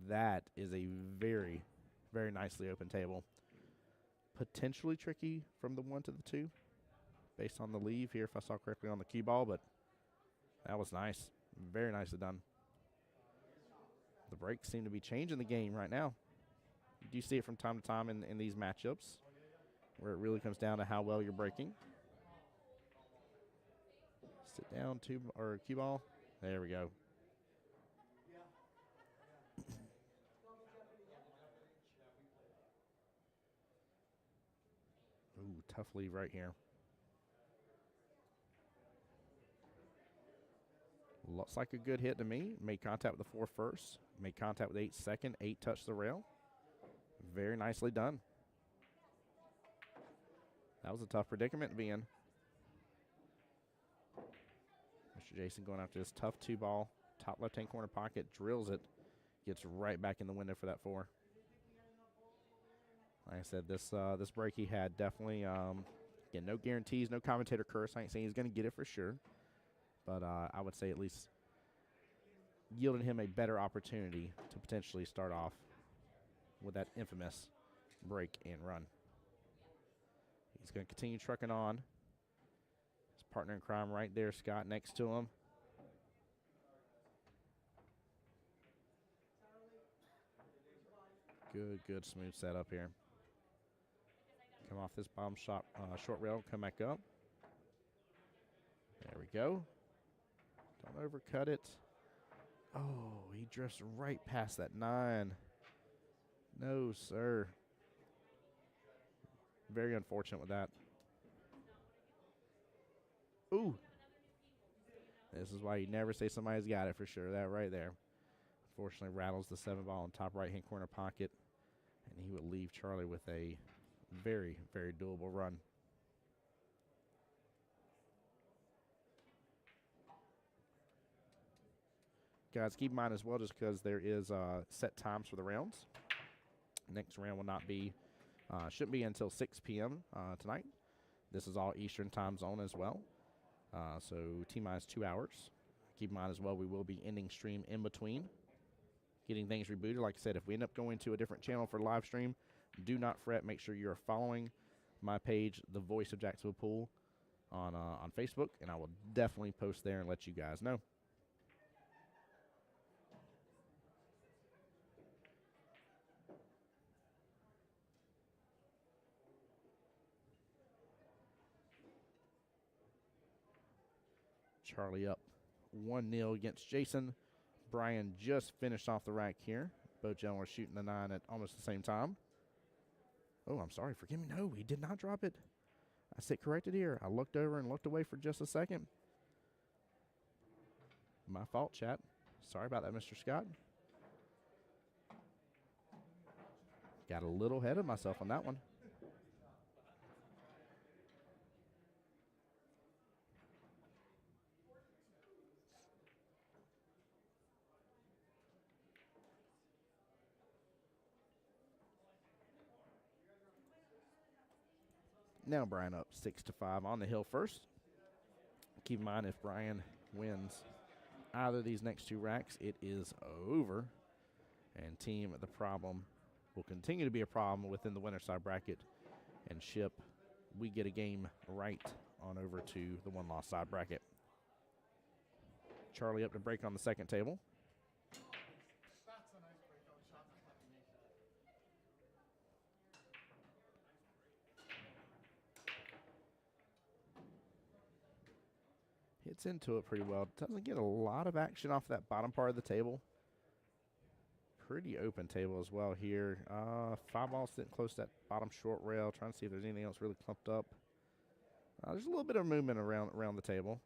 That is a very, very nicely open table. Potentially tricky from the 1 to the 2 based on the leave here, if I saw correctly on the cue ball, but that was nice. Very nicely done. The breaks seem to be changing the game right now. You do see it from time to time in these matchups where it really comes down to how well you're breaking. Sit down, cue ball. There we go. Ooh, tough leave right here. Looks like a good hit to me. Made contact with the 4 first. Made contact with 8 second. 8 touched the rail. Very nicely done. That was a tough predicament to be in. Mr. Jason going after this tough 2 ball. Top left-hand corner pocket. Drills it. Gets right back in the window for that 4. Like I said, this break he had definitely, again, no guarantees, no commentator curse. I ain't saying he's going to get it for sure. But I would say at least yielded him a better opportunity to potentially start off with that infamous break and run. He's going to continue trucking on. His partner in crime right there, Scott, next to him. Good smooth setup here. Come off this bottom shot, short rail, come back up. There we go. Don't overcut it. Oh, he drifts right past that 9. No, sir. Very unfortunate with that. Ooh. This is why you never say somebody's got it for sure. That right there. Unfortunately, rattles the 7 ball in top right-hand corner pocket. And he would leave Charlie with a very, very doable run. Guys, keep in mind as well, just because there is set times for the rounds. Next round will not be, shouldn't be until 6 p.m. Tonight. This is all Eastern time zone as well. So T-minus 2 hours. Keep in mind as well, we will be ending stream in between, getting things rebooted. Like I said, if we end up going to a different channel for live stream, do not fret. Make sure you are following my page, the Voice of Jacksonville Pool, on Facebook, and I will definitely post there and let you guys know. Charlie up 1-0 against Jason. Brian just finished off the rack here. Both gentlemen are shooting the 9 at almost the same time. Oh, I'm sorry. Forgive me. No, he did not drop it. I sit corrected here. I looked over and looked away for just a second. My fault, chat. Sorry about that, Mr. Scott. Got a little ahead of myself on that one. Now Brian up 6-5 on the hill first. Keep in mind, if Brian wins either of these next 2 racks, it is over. And Team The Problem will continue to be a problem within the winner side bracket. And Ship, we get a game right on over to the 1-loss side bracket. Charlie up to break on the second table. Hits into it pretty well. Doesn't get a lot of action off that bottom part of the table. Pretty open table as well here. 5 ball sitting close to that bottom short rail. Trying to see if there's anything else really clumped up. There's a little bit of movement around the table.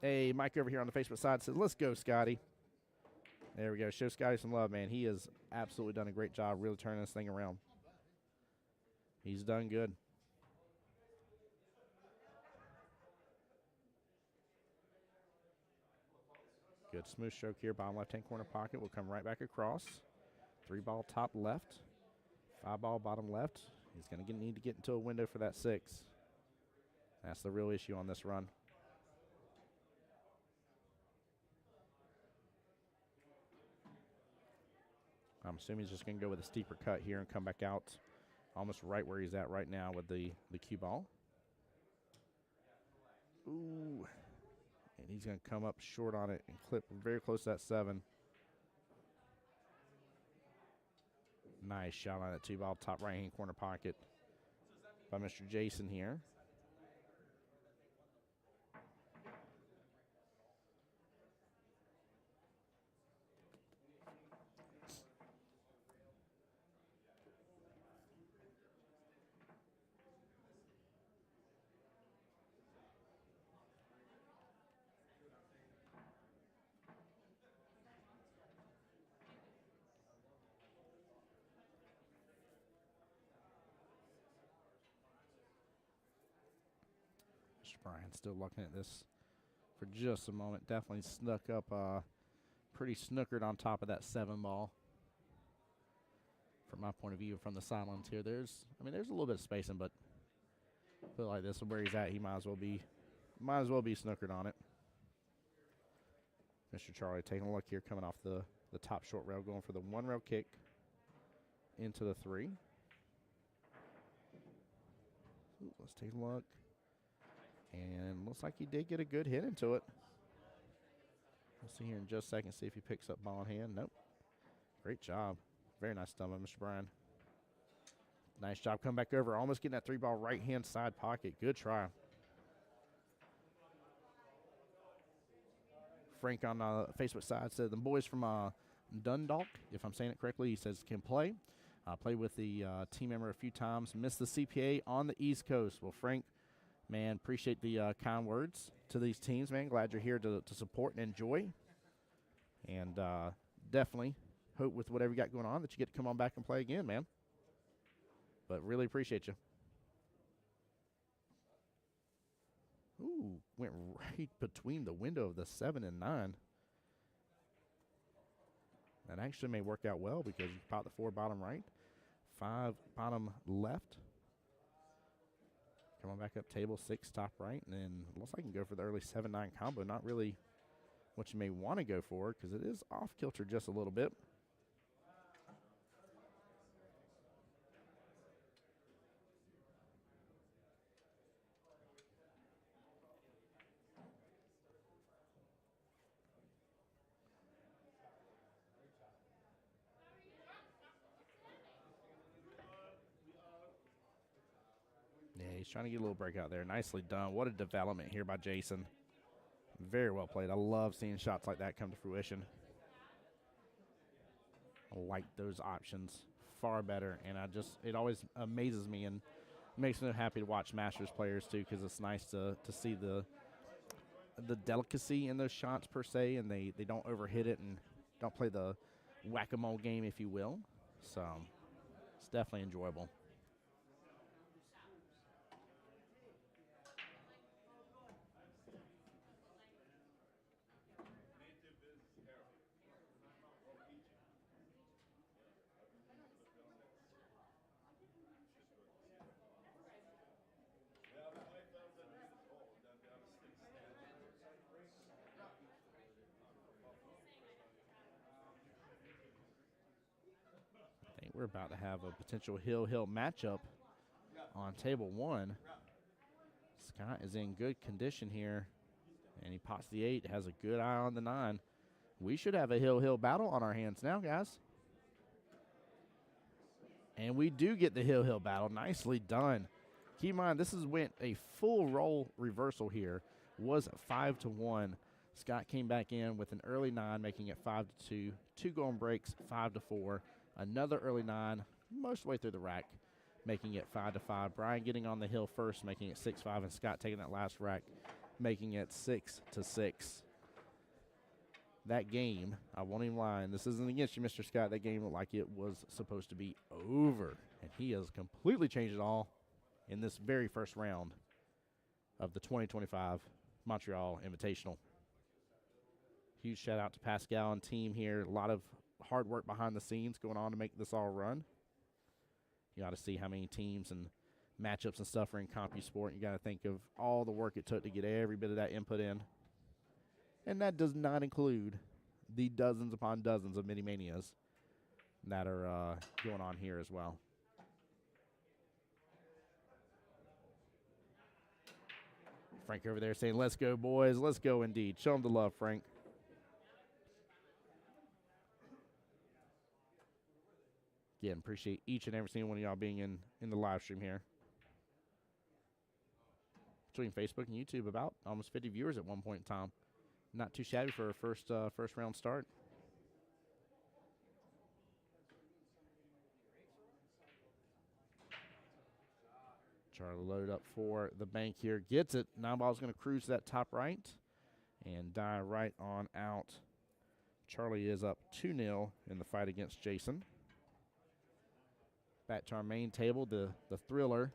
Hey, Mike over here on the Facebook side says, let's go, Scotty. There we go. Show Scotty some love, man. He has absolutely done a great job really turning this thing around. He's done good. Good smooth stroke here. Bottom left-hand corner pocket will come right back across. 3-ball top left. 5-ball bottom left. He's going to need to get into a window for that 6. That's the real issue on this run. I'm assuming he's just going to go with a steeper cut here and come back out almost right where he's at right now with the cue ball. Ooh. And he's going to come up short on it and clip very close to that 7. Nice shot on that 2-ball top right-hand corner pocket by Mr. Jason here. Brian still looking at this for just a moment. Definitely snuck up pretty snookered on top of that 7-ball. From my point of view from the sidelines here, there's a little bit of spacing, but I feel like this is where he's at. He might as well be snookered on it. Mr. Charlie taking a look here, coming off the top short rail, going for the 1-rail kick into the 3. Ooh, let's take a look. And looks like he did get a good hit into it. We'll see here in just a second, see if he picks up ball in hand. Nope. Great job. Very nice stumble, Mr. Bryan. Nice job coming back over. Almost getting that 3-ball right-hand side pocket. Good try. Frank on the Facebook side said the boys from Dundalk, if I'm saying it correctly, he says can play. Played with the team member a few times. Missed the CPA on the East Coast. Well, Frank, man, appreciate the kind words to these teams, man. Glad you're here to support and enjoy. And definitely hope with whatever you got going on that you get to come on back and play again, man. But really appreciate you. Ooh, went right between the window of the 7 and 9. That actually may work out well because you pop the 4 bottom right, 5 bottom left. Come on back up table, 6 top right, and then looks like you can go for the early 7-9 combo. Not really what you may want to go for because it is off kilter just a little bit. trying to get a little break out there. Nicely done. What a development here by Jason. Very well played. I love seeing shots like that come to fruition. I like those options far better, and it always amazes me and makes me happy to watch Masters players too, because it's nice to see the delicacy in those shots per se, and they don't overhit it and don't play the whack-a-mole game, if you will. So it's definitely enjoyable. I think we're about to have a potential hill matchup on table one. Scott is in good condition here, and he pots the 8, has a good eye on the 9. We should have a hill battle on our hands now, guys. And we do get the hill battle. Nicely done. Keep in mind, this went a full roll reversal here. Was 5-1. Scott came back in with an early 9, making it 5-2. 2 going breaks, 5-4. Another early 9, most of the way through the rack, making it 5-5. Brian getting on the hill first, making it 6-5, and Scott taking that last rack, making it 6-6. That game, I won't even lie, and this isn't against you, Mr. Scott, that game looked like it was supposed to be over, and he has completely changed it all in this very first round of the 2025 Montreal Invitational. Huge shout out to Pascal and team here. A lot of hard work behind the scenes going on to make this all run. You got to see how many teams and matchups and stuff are in CompuSport. You got to think of all the work it took to get every bit of that input in. And that does not include the dozens upon dozens of mini-manias that are going on here as well. Frank over there saying, let's go, boys. Let's go indeed. Show them the love, Frank. Again, appreciate each and every single one of y'all being in the live stream here. Between Facebook and YouTube, about almost 50 viewers at one point in time. Not too shabby for a first round start. Charlie loaded up for the bank here. Gets it. 9-ball's going to cruise that top right and die right on out. Charlie is up 2-0 in the fight against Jason. Back to our main table, the thriller,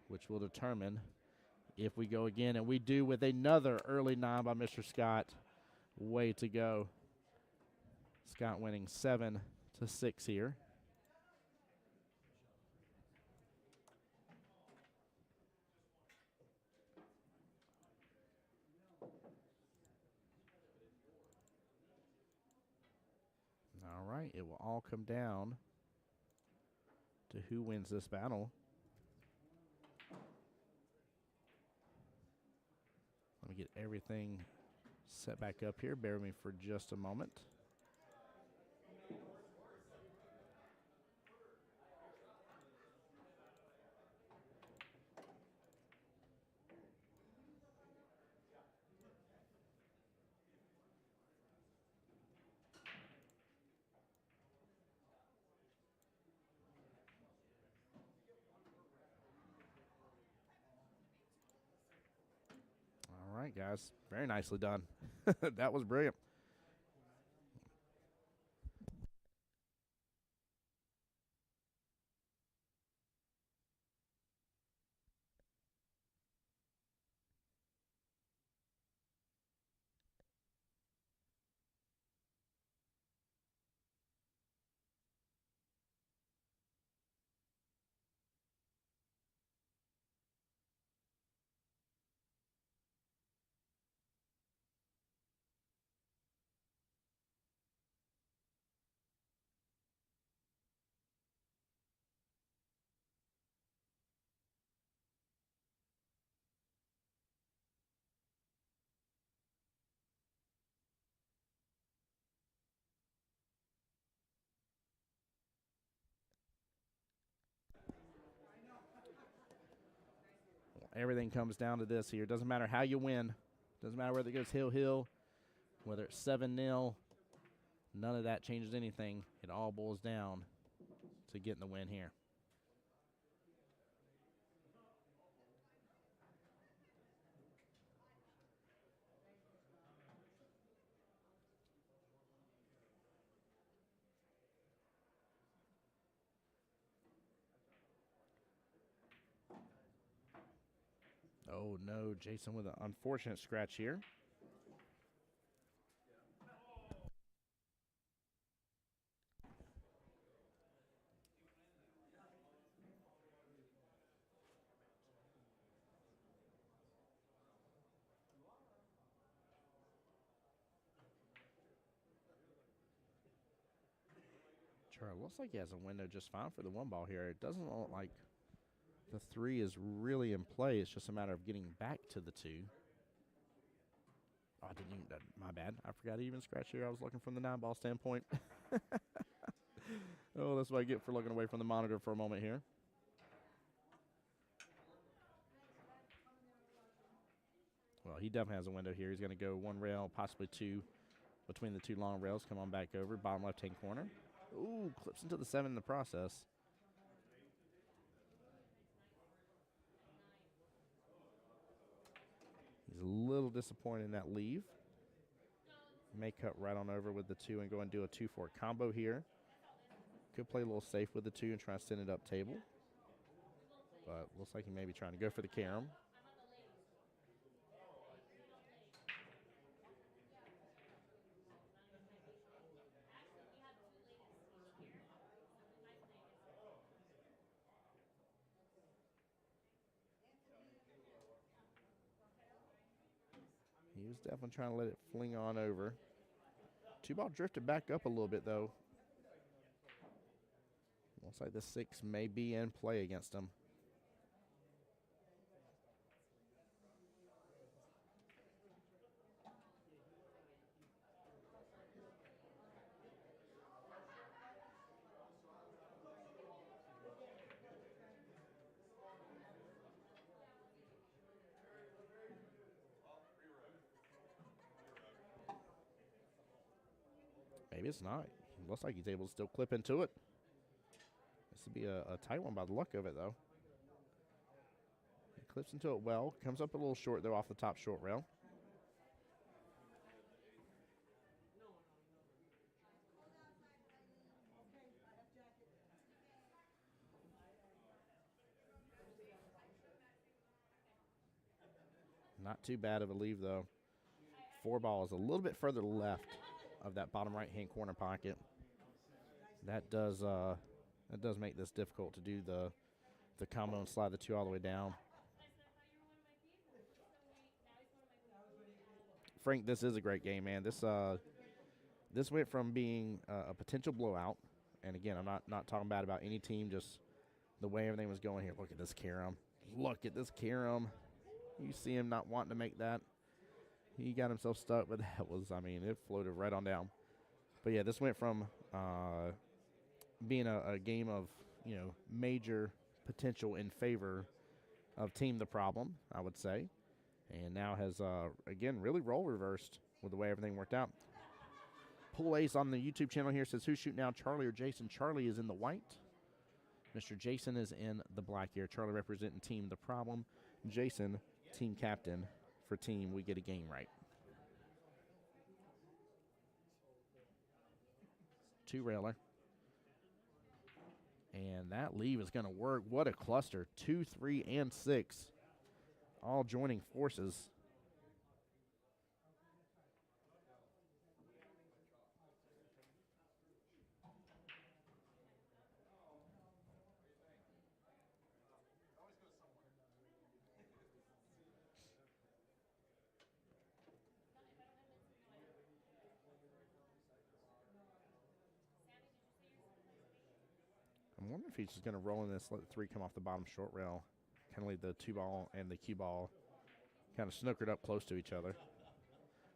which will determine if we go again, and we do with another early 9 by Mr. Scott. Way to go. Scott winning 7-6 here. All right, it will all come down to who wins this battle. Let me get everything set back up here. Bear with me for just a moment. All right, guys. Very nicely done. That was brilliant. everything comes down to this here. Doesn't matter how you win. Doesn't matter whether it goes hill, whether it's 7-0. None of that changes anything. It all boils down to getting the win here. Oh, no, Jason with an unfortunate scratch here. Charlie looks like he has a window just fine for the one ball here. It doesn't look like the 3 is really in play. It's just a matter of getting back to the 2. Oh, I didn't even, my bad. I forgot to even scratch here. I was looking from the 9-ball standpoint. Oh, that's what I get for looking away from the monitor for a moment here. Well, he definitely has a window here. He's going to go 1 rail, possibly 2 between the 2 long rails. Come on back over, bottom left-hand corner. Ooh, clips into the 7 in the process. He's a little disappointed in that leave. May cut right on over with the 2 and go and do a 2-4 combo here. Could play a little safe with the 2 and try to send it up table. But looks like he may be trying to go for the carom. He was definitely trying to let it fling on over. 2-ball drifted back up a little bit, though. Looks like the 6 may be in play against him. Maybe it's not. It looks like he's able to still clip into it. This would be a tight one by the luck of it, though. He clips into it well. Comes up a little short, though, off the top short rail. Not too bad of a leave, though. 4 ball is a little bit further left of that bottom right-hand corner pocket. That does make this difficult to do the combo and slide the 2 all the way down. Frank, this is a great game, man. This went from being a potential blowout, and again, I'm not talking bad about any team, just the way everything was going here. Look at this carom. Look at this carom. You see him not wanting to make that. He got himself stuck, but that was, I mean, it floated right on down. But, yeah, this went from being a game of, you know, major potential in favor of Team the Problem, I would say, and now has, again, really role reversed with the way everything worked out. Pool Ace on the YouTube channel here says, who's shooting now, Charlie or Jason? Charlie is in the white. Mr. Jason is in the black here. Charlie representing Team the Problem. Jason, team captain for Team We Get a Game Right. 2-railer. And that leave is going to work. What a cluster. 2, 3, and 6 all joining forces. I'm wondering if he's just going to roll in this, let the 3 come off the bottom short rail, kind of leave the 2-ball and the cue ball kind of snookered up close to each other.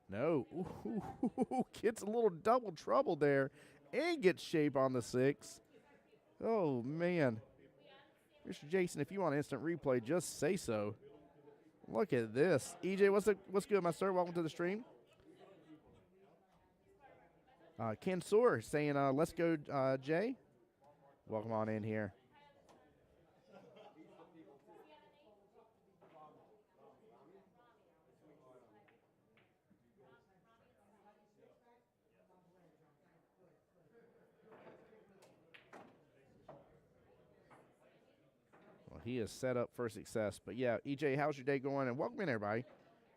No. Ooh, gets a little double trouble there and gets shape on the 6. Oh, man. Mr. Jason, if you want instant replay, just say so. Look at this. EJ, what's good, my sir? Welcome to the stream. Ken Soar saying, let's go, Jay. Welcome on in here. Well, he is set up for success. But, yeah, EJ, how's your day going? And welcome in, everybody.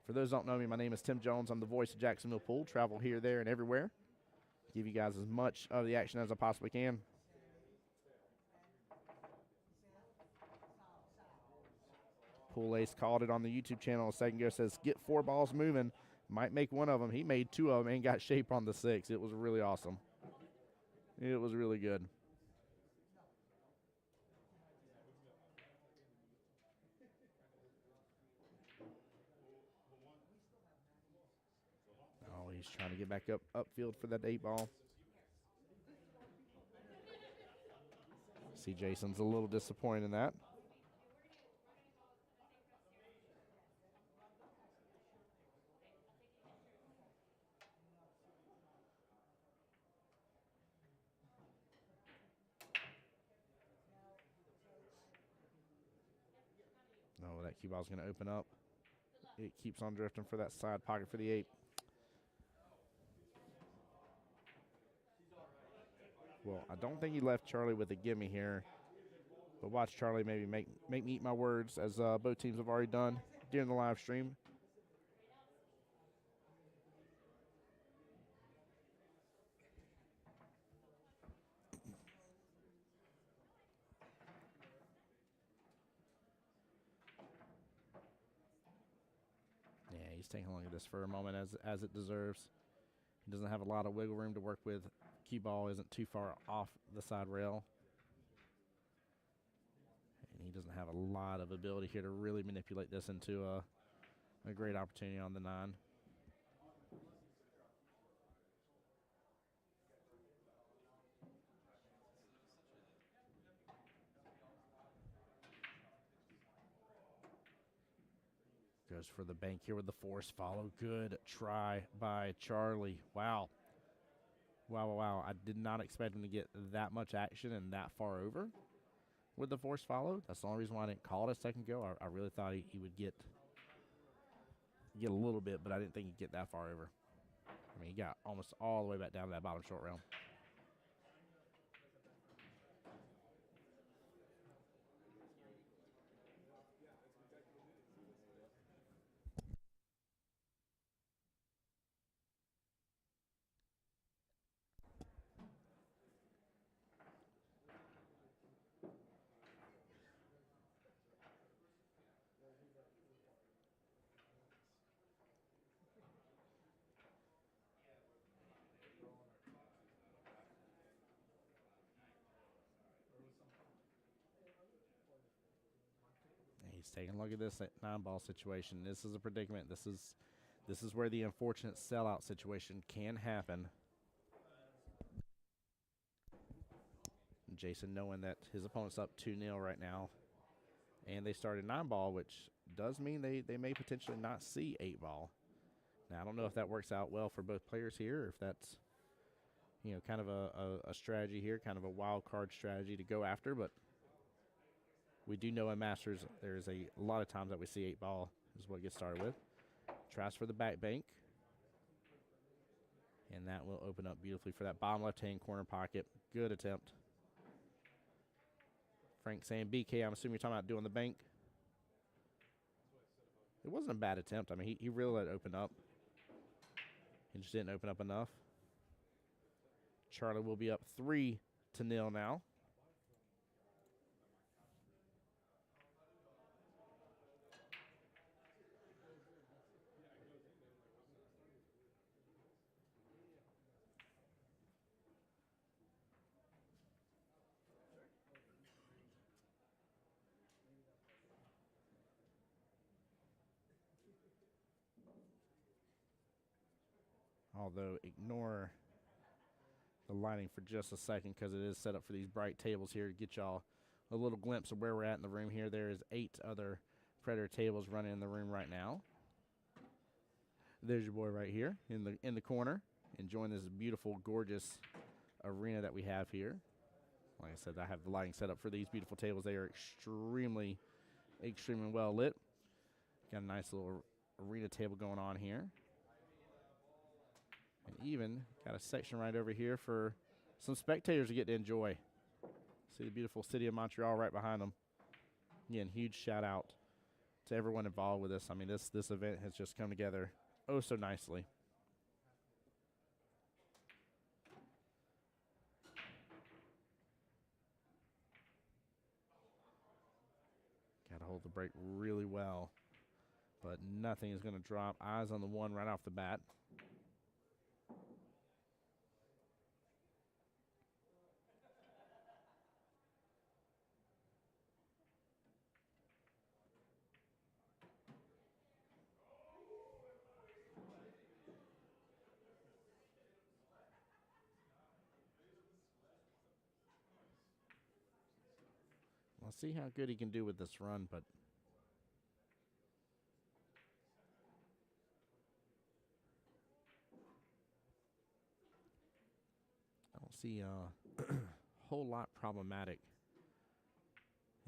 For those who don't know me, my name is Tim Jones. I'm the voice of Jacksonville Pool. Travel here, there, and everywhere. Give you guys as much of the action as I possibly can. Pool Ace called it on the YouTube channel a second ago. Says, get 4 balls moving. Might make one of them. He made 2 of them and got shape on the 6. It was really awesome. It was really good. Oh, he's trying to get back upfield for that 8 ball. See, Jason's a little disappointed in that. No, that cue ball's going to open up. It keeps on drifting for that side pocket for the 8. Well, I don't think he left Charlie with a gimme here. But watch Charlie maybe make me eat my words, as both teams have already done during the live stream. Yeah, he's taking a look at this for a moment, as it deserves. He doesn't have a lot of wiggle room to work with. Cue ball isn't too far off the side rail. And he doesn't have a lot of ability here to really manipulate this into a great opportunity on the 9. Goes for the bank here with the force follow. Good try by Charlie. Wow. Wow. I did not expect him to get that much action and that far over with the force follow. That's the only reason why I didn't call it a second ago. I really thought he would get a little bit, but I didn't think he'd get that far over. I mean, he got almost all the way back down to that bottom short rail. He's taking a look at this 9-ball situation. This is a predicament. This is where the unfortunate sellout situation can happen. Jason knowing that his opponent's up 2-0 right now, and they started 9-ball, which does mean they may potentially not see 8-ball. Now, I don't know if that works out well for both players here, or if that's, kind of a strategy here, kind of a wild card strategy to go after, but we do know in Masters there's a lot of times that we see 8-ball is what it gets started with. Tries for the back bank. And that will open up beautifully for that bottom left-hand corner pocket. Good attempt. Frank saying, BK, I'm assuming you're talking about doing the bank. It wasn't a bad attempt. I mean, he really let it open up. He just didn't open up enough. Charlie will be up 3-0 now. Although, ignore the lighting for just a second because it is set up for these bright tables here to get y'all a little glimpse of where we're at in the room here. There is 8 other Predator tables running in the room right now. There's your boy right here in the corner, enjoying this beautiful, gorgeous arena that we have here. Like I said, I have the lighting set up for these beautiful tables. They are extremely well lit. Got a nice little arena table going on here. And even got a section right over here for some spectators to get to enjoy. See the beautiful city of Montreal right behind them. Again, huge shout out to everyone involved with this. I mean, this event has just come together oh so nicely. Got to hold the brake really well, but nothing is going to drop. Eyes on the one right off the bat. We'll see how good he can do with this run, but I don't see a whole lot problematic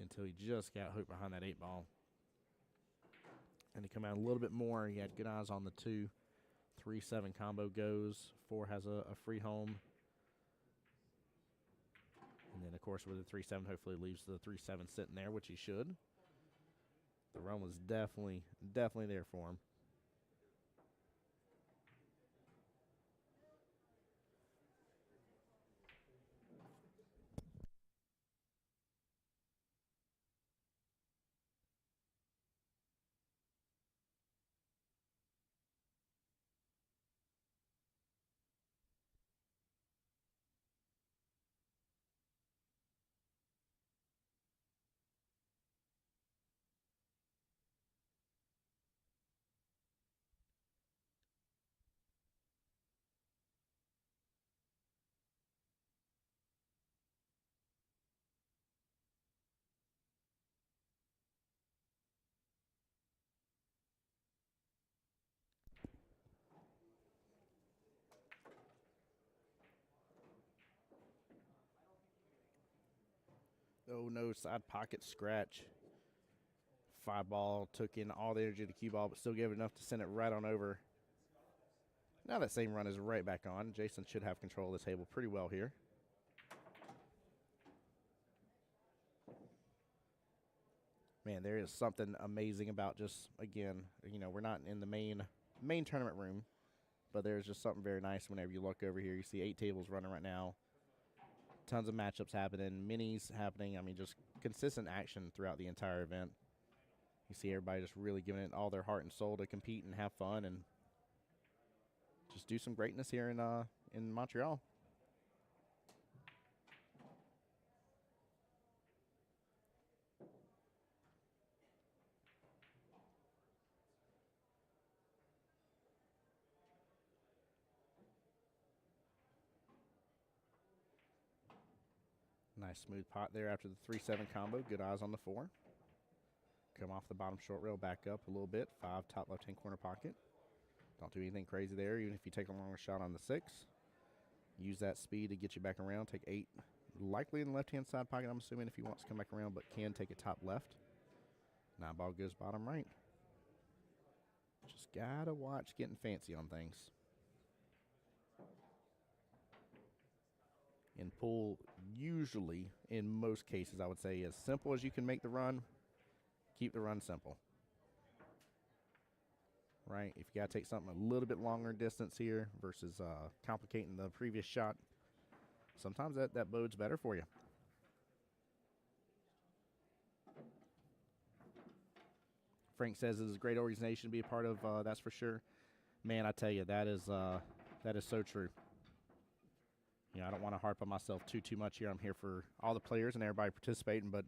until he just got hooked behind that 8-ball. And he come out a little bit more. He had good eyes on the 2. 3-7 combo goes. 4 has a free home. And then, of course, with the 3-7, hopefully leaves the 3-7 sitting there, which he should. The run was definitely there for him. Oh, no, side pocket scratch. 5-ball took in all the energy of the cue ball, but still gave enough to send it right on over. Now that same run is right back on. Jason should have control of the table pretty well here. Man, there is something amazing about just, again, we're not in the main tournament room, but there's just something very nice whenever you look over here. You see 8 tables running right now. Tons of matchups happening, minis happening. I mean, just consistent action throughout the entire event. You see everybody just really giving it all their heart and soul to compete and have fun and just do some greatness here in Montreal. Nice smooth pot there after the 3-7 combo. Good eyes on the 4. Come off the bottom short rail, back up a little bit. 5, top left-hand corner pocket. Don't do anything crazy there, even if you take a longer shot on the 6. Use that speed to get you back around. Take 8, likely in the left-hand side pocket, I'm assuming, if he wants to come back around, but can take it top left. 9-ball goes bottom right. Just got to watch getting fancy on things. In pool, usually, in most cases, I would say, as simple as you can make the run, keep the run simple. Right? If you got to take something a little bit longer distance here versus complicating the previous shot, sometimes that bodes better for you. Frank says this is a great organization to be a part of, that's for sure. Man, I tell you, that is so true. I don't want to harp on myself too much here. I'm here for all the players and everybody participating, but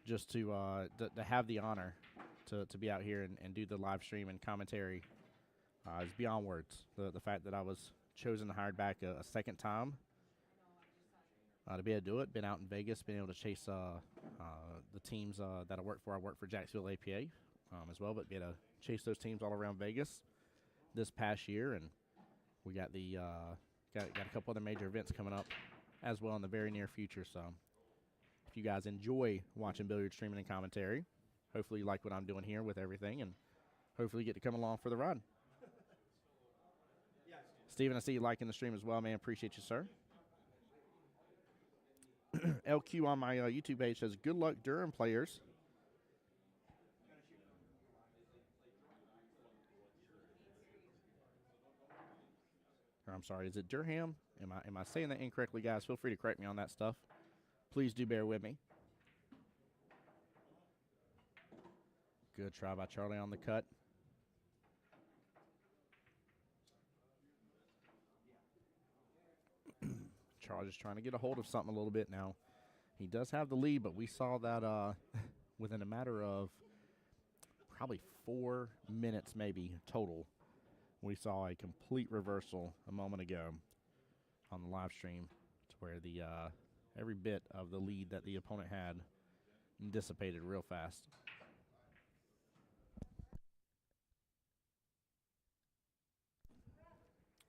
just to have the honor to be out here and do the live stream and commentary is beyond words. The fact that I was chosen and hired back a second time to be able to do it. Been out in Vegas, been able to chase the teams that I work for. I work for Jacksonville APA as well, but be able to chase those teams all around Vegas this past year, and we got the got a couple other major events coming up as well in the very near future. So if you guys enjoy watching billiard streaming and commentary, hopefully you like what I'm doing here with everything, and hopefully you get to come along for the ride. Steven, I see you liking the stream as well, man. Appreciate you, sir. LQ on my YouTube page says, good luck, Durham players. Or I'm sorry, is it Durham? Am I saying that incorrectly, guys? Feel free to correct me on that stuff. Please do bear with me. Good try by Charlie on the cut. Charles is trying to get a hold of something a little bit now. He does have the lead, but we saw that within a matter of probably 4 minutes maybe total, we saw a complete reversal a moment ago on the live stream to where the every bit of the lead that the opponent had dissipated real fast.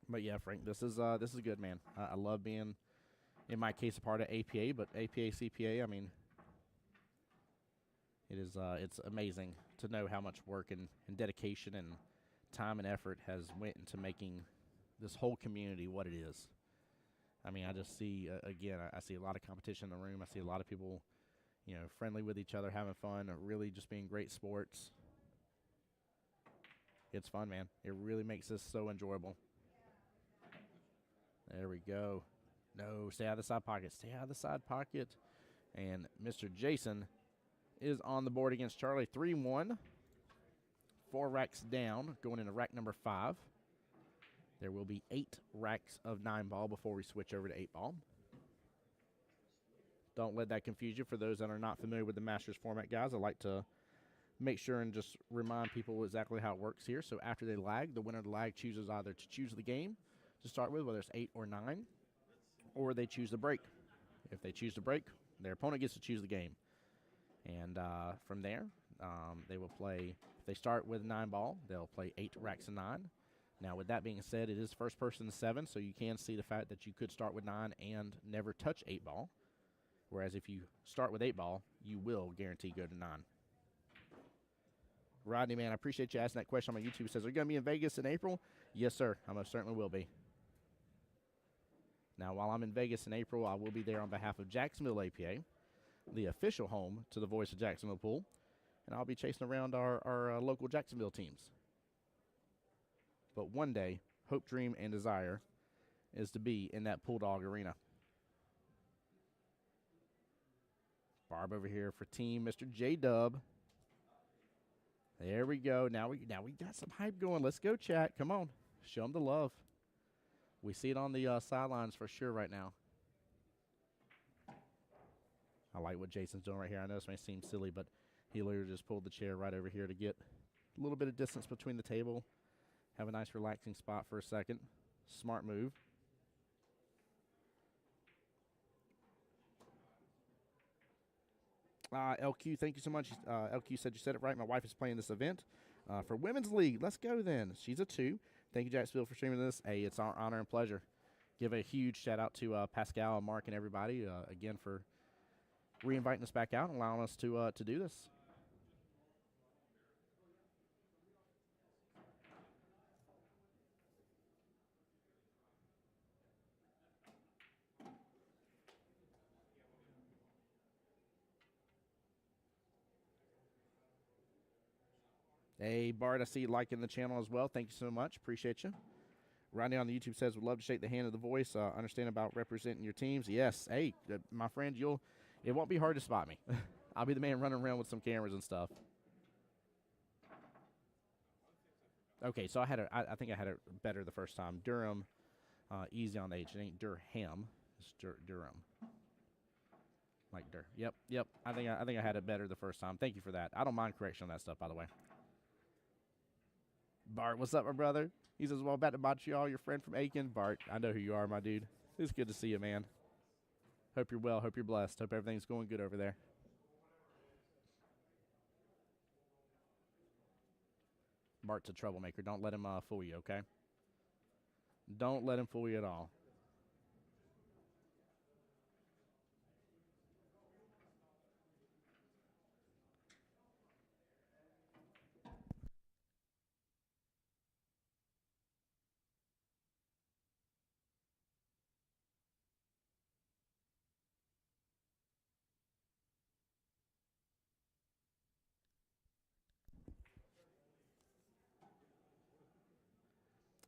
But yeah, Frank, this is good, man. I love being, in my case, a part of APA, but APA CPA. I mean, it's amazing to know how much work and dedication and time and effort has went into making this whole community what it is. I mean, I just see again, I see a lot of competition in the room. I see a lot of people, friendly with each other, having fun, really just being great sports. It's fun, man. It really makes this so enjoyable. There we go. No, stay out of the side pocket. Stay out of the side pocket. And Mr. Jason is on the board against Charlie. 3-1. 4 racks down, going into rack number 5. There will be 8 racks of 9-ball before we switch over to 8-ball. Don't let that confuse you. For those that are not familiar with the Masters format, guys, I like to make sure and just remind people exactly how it works here. So after they lag, the winner of the lag chooses either to choose the game to start with, whether it's 8 or 9, or they choose the break. If they choose the break, their opponent gets to choose the game. And from there, they will play, if they start with 9-ball, they'll play 8 racks of 9. Now, with that being said, it is first person to 7, so you can see the fact that you could start with 9 and never touch 8-ball. Whereas if you start with 8-ball, you will guarantee go to 9. Rodney, man, I appreciate you asking that question on my YouTube. It says, are you going to be in Vegas in April? Yes, sir. I most certainly will be. Now, while I'm in Vegas in April, I will be there on behalf of Jacksonville APA, the official home to the Voice of Jacksonville Pool, and I'll be chasing around our local Jacksonville teams. But one day, hope, dream, and desire is to be in that Pool Dog Arena. Barb over here for team Mr. J-Dub. There we go. Now we got some hype going. Let's go, chat. Come on. Show them the love. We see it on the sidelines for sure right now. I like what Jason's doing right here. I know this may seem silly, but he literally just pulled the chair right over here to get a little bit of distance between the table. Have a nice relaxing spot for a second. Smart move. LQ, thank you so much. LQ said you said it right. My wife is playing this event for Women's League. Let's go then. She's a 2. Thank you, Jacksonville, for streaming this. Hey, it's our honor and pleasure. Give a huge shout out to Pascal and Mark and everybody again for re-inviting us back out and allowing us to do this. Hey, Bart, I see you liking the channel as well. Thank you so much. Appreciate you. Rodney on the YouTube says, would love to shake the hand of the voice. Understand about representing your teams. Yes. Hey, my friend, it won't be hard to spot me. I'll be the man running around with some cameras and stuff. Okay, so I think I had it better the first time. Durham, easy on the H. It ain't Durham. It's Durham. Like Yep. I think I had it better the first time. Thank you for that. I don't mind correction on that stuff, by the way. Bart, what's up, my brother? He says, well, about to Montreal, your friend from Aiken. Bart, I know who you are, my dude. It's good to see you, man. Hope you're well. Hope you're blessed. Hope everything's going good over there. Bart's a troublemaker. Don't let him fool you, okay? Don't let him fool you at all.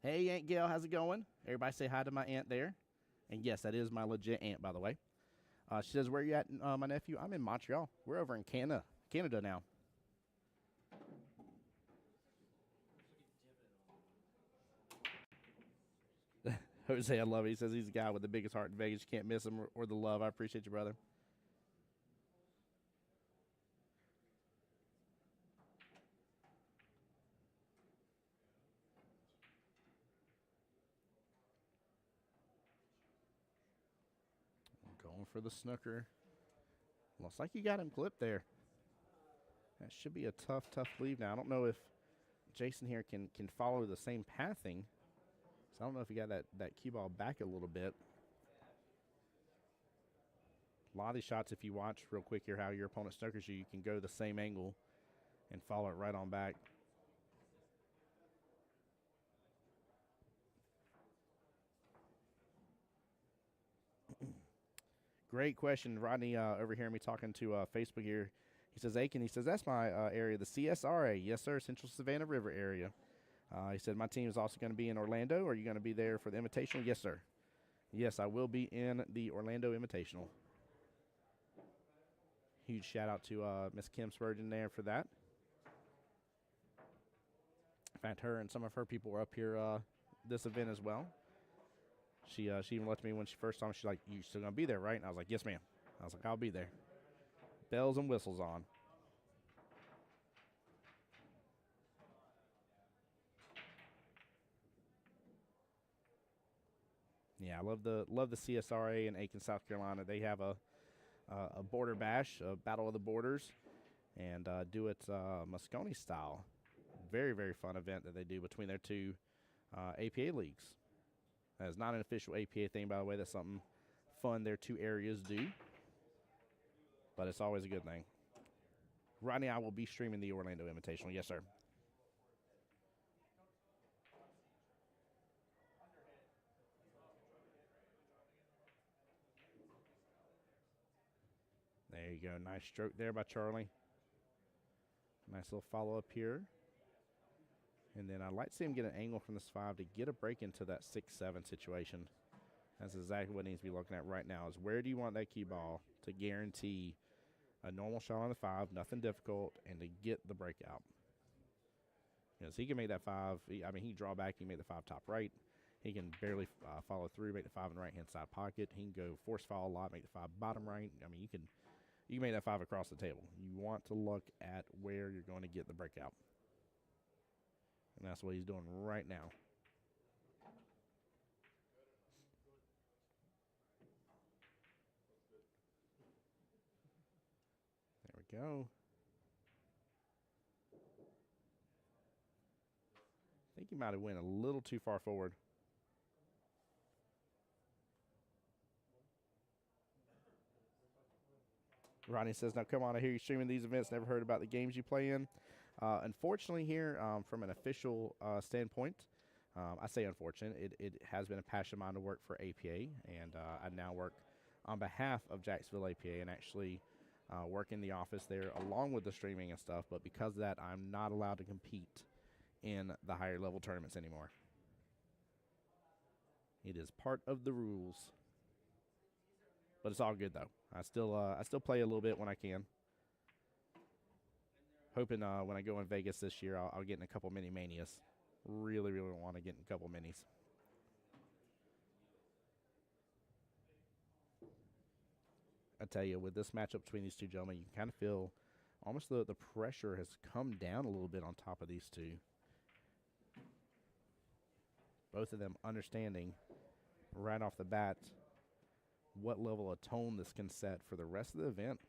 Hey, Aunt Gail, how's it going? Everybody say hi to my aunt there. And yes, that is my legit aunt, by the way. She says, where you at, my nephew? I'm in Montreal. We're over in Canada now. Jose, I love it. He says he's the guy with the biggest heart in Vegas. You can't miss him or the love. I appreciate you, brother. Going for the snooker. Looks like you got him clipped there. That should be a tough leave now. I don't know if Jason here can follow the same pathing. So I don't know if he got that cue ball back a little bit. A lot of these shots, if you watch real quick here how your opponent snookers you, you can go the same angle and follow it right on back. Great question. Rodney over here, me talking to Facebook here. He says, Aiken, he says, that's my area, the CSRA. Yes, sir, Central Savannah River area. He said, my team is also going to be in Orlando. Are you going to be there for the Invitational? Yes, sir. Yes, I will be in the Orlando Invitational. Huge shout out to Miss Kim Spurgeon there for that. In fact, her and some of her people were up here this event as well. She even looked at me when she first saw me. She's like, you still going to be there, right? And I was like, yes, ma'am. I was like, I'll be there. Bells and whistles on. Yeah, I love the CSRA in Aiken, South Carolina. They have a border bash, a battle of the borders, and do it Moscone style. Very, very fun event that they do between their two APA leagues. That is not an official APA thing, by the way. That's something fun their two areas do. But it's always a good thing. Rodney, I will be streaming the Orlando Invitational. Yes, sir. There you go. Nice stroke there by Charlie. Nice little follow-up here. And then I'd like to see him get an angle from this 5 to get a break into that 6-7 situation. That's exactly what needs to be looking at right now is where do you want that cue ball to guarantee a normal shot on the 5, nothing difficult, and to get the breakout. You know, so he can make that 5. He can draw back. He can make the 5 top right. He can barely follow through, make the 5 in the right-hand side pocket. He can go force foul a lot, make the 5 bottom right. I mean, you can make that 5 across the table. You want to look at where you're going to get the breakout. And that's what he's doing right now. There we go. I think he might have went a little too far forward. Ronnie says, now come on, I hear you streaming these events, never heard about the games you play in. Unfortunately here, from an official standpoint, I say unfortunate, it has been a passion of mine to work for APA, and I now work on behalf of Jacksonville APA and actually work in the office there along with the streaming and stuff, but because of that, I'm not allowed to compete in the higher level tournaments anymore. It is part of the rules. But it's all good though. I still play a little bit when I can. Hoping when I go in Vegas this year, I'll get in a couple mini manias. Really, really want to get in a couple minis. I tell you, with this matchup between these two gentlemen, you can kind of feel almost the pressure has come down a little bit on top of these two. Both of them understanding right off the bat what level of tone this can set for the rest of the event.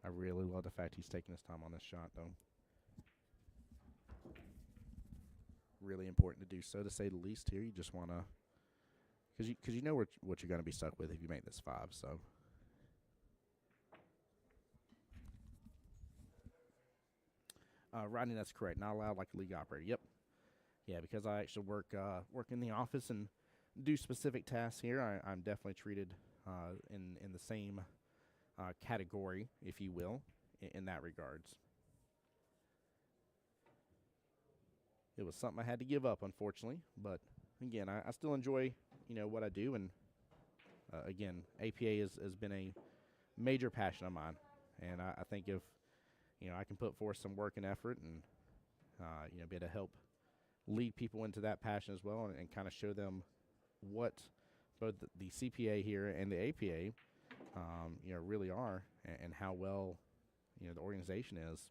I really love the fact he's taking his time on this shot, though. Really important to do so, to say the least here. You just want to, because you know what you're going to be stuck with if you make this 5, so. Rodney, that's correct. Not allowed like a league operator. Yep. Yeah, because I actually work in the office and do specific tasks here. I'm definitely treated in the same category, if you will, in that regards. It was something I had to give up, unfortunately. But again, I still enjoy what I do, and again, APA has been a major passion of mine, and I think if I can put forth some work and effort, and be able to help lead people into that passion as well, and kind of show them what both the CPA here and the APA really are, and how well the organization is.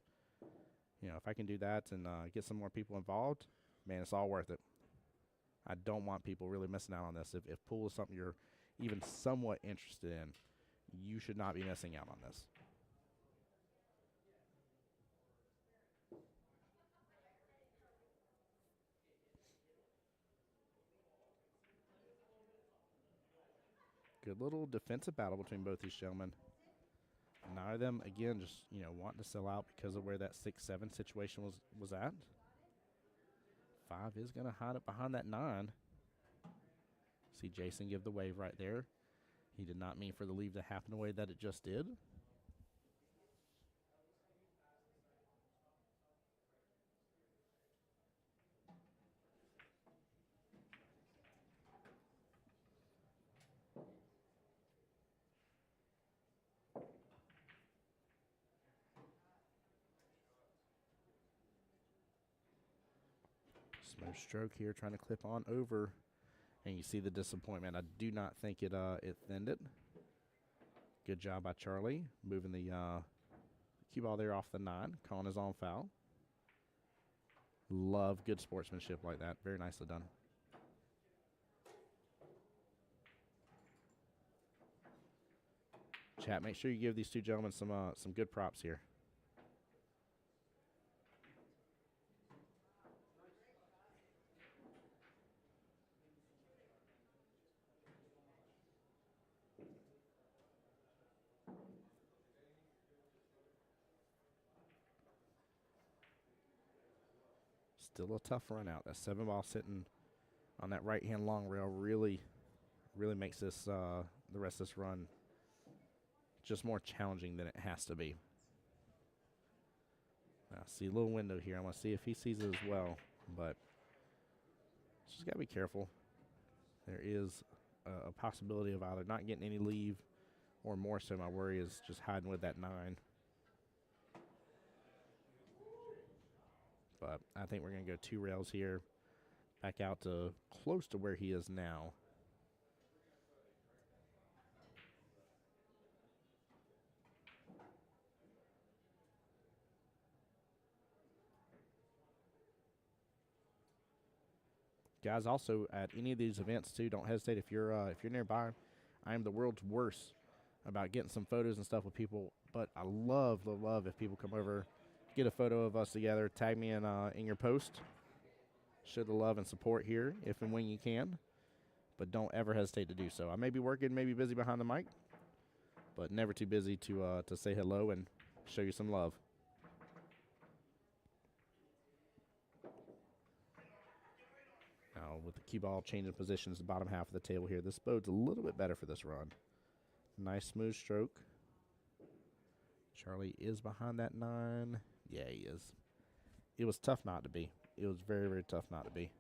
If I can do that and get some more people involved, man, it's all worth it. I don't want people really missing out on this. If pool is something you're even somewhat interested in, you should not be missing out on this. Good little defensive battle between both these gentlemen. Neither of them, again, just, wanting to sell out because of where that 6-7 situation was at. 5 is going to hide it behind that 9. See Jason give the wave right there. He did not mean for the leave to happen the way that it just did. Smooth stroke here, trying to clip on over. And you see the disappointment. I do not think it thinned it. Good job by Charlie, moving the cue ball there off the 9, calling his own foul. Love good sportsmanship like that. Very nicely done. Chat, make sure you give these two gentlemen some good props here. Still a tough run out. That 7 ball sitting on that right-hand long rail really makes this the rest of this run just more challenging than it has to be. I see a little window here. I want to see if he sees it as well, but just got to be careful. There is a possibility of either not getting any leave, or more so my worry is just hiding with that 9. But I think we're going to go 2 rails here, back out to close to where he is now. Guys, also at any of these events too, don't hesitate if you're nearby. I am the world's worst about getting some photos and stuff with people, but I love if people come over, get a photo of us together, tag me in your post. Show the love and support here if and when you can, but don't ever hesitate to do so. I may be working, maybe busy behind the mic, but never too busy to say hello and show you some love. Now with the cue ball changing positions, the bottom half of the table here, this bodes a little bit better for this run. Nice smooth stroke. Charlie is behind that 9. Yeah, he is. It was tough not to be. It was very, very tough not to be.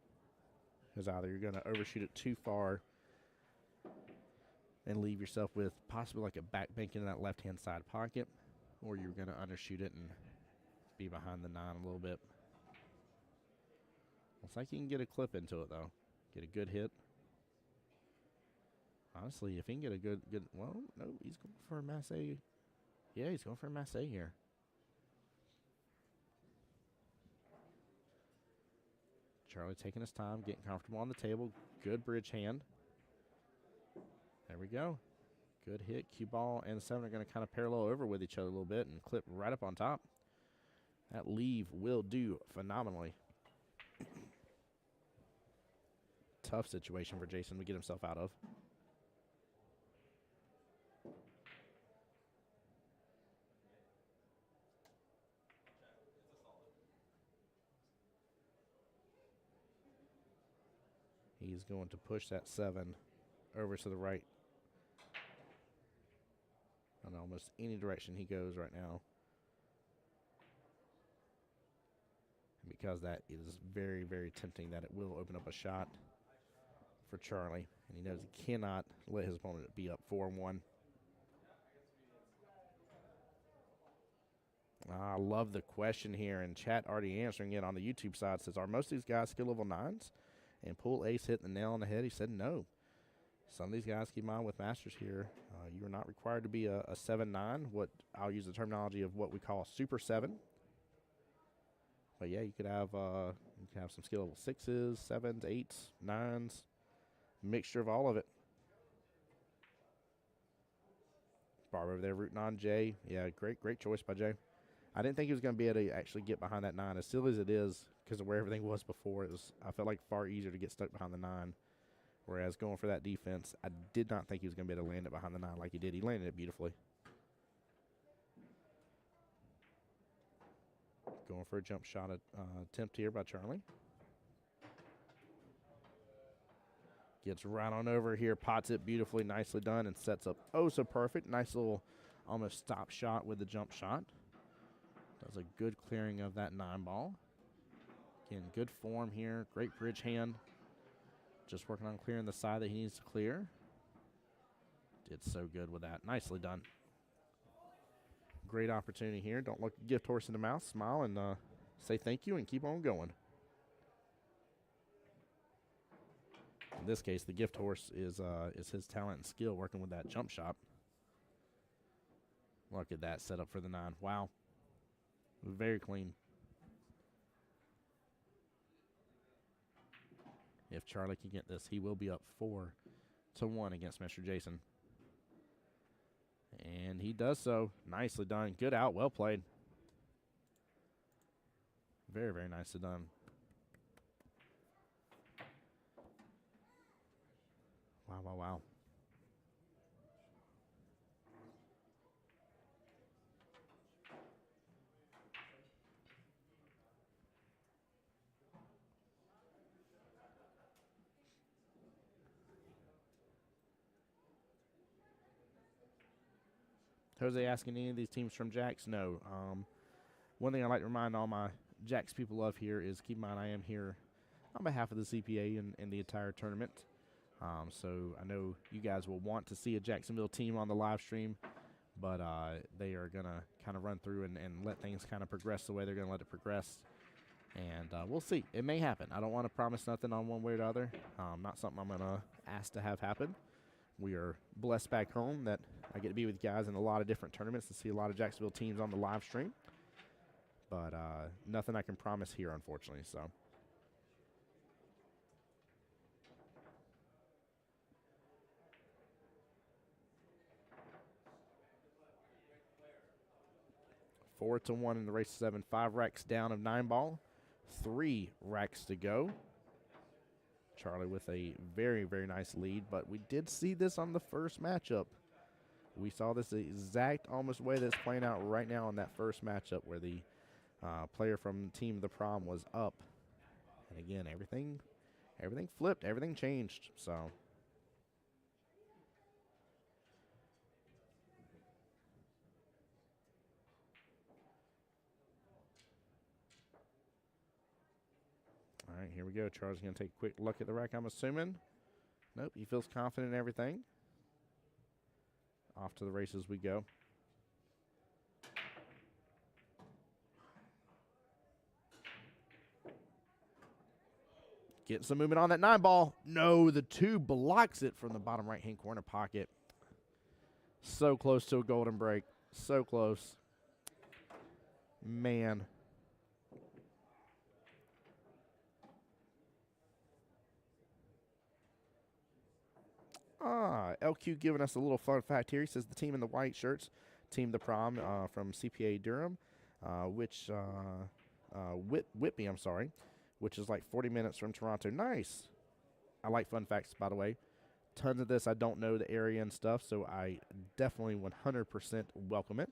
Because either you're going to overshoot it too far and leave yourself with possibly like a back bank in that left-hand side pocket, or you're going to undershoot it and be behind the 9 a little bit. Looks like he can get a clip into it, though. Get a good hit. Honestly, if he can get a good, well, no, he's going for a Masse. Yeah, he's going for a Masse here. Charlie taking his time, getting comfortable on the table. Good bridge hand. There we go. Good hit. Cue ball and the 7 are going to kind of parallel over with each other a little bit and clip right up on top. That leave will do phenomenally. Tough situation for Jason to get himself out of. He's going to push that 7 over to the right. In almost any direction he goes right now. And because that is very, very tempting that it will open up a shot for Charlie. And he knows he cannot let his opponent be up 4-1. I love the question here, and chat already answering it on the YouTube side. Says, are most of these guys skill level 9s? And Pool Ace hit the nail on the head. He said no. Some of these guys, keep in mind with Masters here, you are not required to be a 7-9. What I'll use the terminology of what we call a Super 7. But yeah, you could have some skill level 6s, 7s, 8s, 9s, mixture of all of it. Barb over there rooting on Jay. Yeah, great choice by Jay. I didn't think he was going to be able to actually get behind that 9. As silly as it is, because of where everything was before, I felt like far easier to get stuck behind the 9. Whereas going for that defense, I did not think he was going to be able to land it behind the 9 like he did. He landed it beautifully. Going for a jump shot attempt here by Charlie. Gets right on over here, pots it beautifully, nicely done, and sets up oh so perfect. Nice little almost stop shot with the jump shot. Does a good clearing of that 9 ball. Again, good form here, great bridge hand. Just working on clearing the side that he needs to clear. Did so good with that. Nicely done. Great opportunity here. Don't look gift horse in the mouth. Smile and say thank you and keep on going. In this case, the gift horse is his talent and skill working with that jump shot. Look at that setup for the 9. Wow. Very clean. If Charlie can get this, he will be up 4-1 against Mr. Jason. And he does so. Nicely done. Good out. Well played. Very, very nicely done. Wow. Jose asking any of these teams from Jax? No. One thing I like to remind all my Jax people of here is keep in mind I am here on behalf of the CPA and the entire tournament. So I know you guys will want to see a Jacksonville team on the live stream, but they are going to kind of run through and let things kind of progress the way they're going to let it progress. And we'll see. It may happen. I don't want to promise nothing on one way or the other. Not something I'm going to ask to have happen. We are blessed back home that I get to be with guys in a lot of different tournaments and see a lot of Jacksonville teams on the live stream. But nothing I can promise here, unfortunately. So. Four to 1 in the race 7. 5 racks down of 9 ball. 3 racks to go. Charlie with a very, very nice lead, but we did see this on the first matchup. We saw this exact almost way that's playing out right now in that first matchup where the player from Team The Prom was up. And again, everything flipped, everything changed, so. All right, here we go. Charles going to take a quick look at the rack, I'm assuming. Nope, he feels confident in everything. Off to the races we go. Getting some movement on that 9 ball. No, the 2 blocks it from the bottom right-hand corner pocket. So close to a golden break. So close. Man. LQ giving us a little fun fact here. He says the team in the white shirts, Team the Prom from CPA Durham, Whitby, I'm sorry, which is like 40 minutes from Toronto. Nice. I like fun facts, by the way. Tons of this. I don't know the area and stuff, so I definitely 100% welcome it.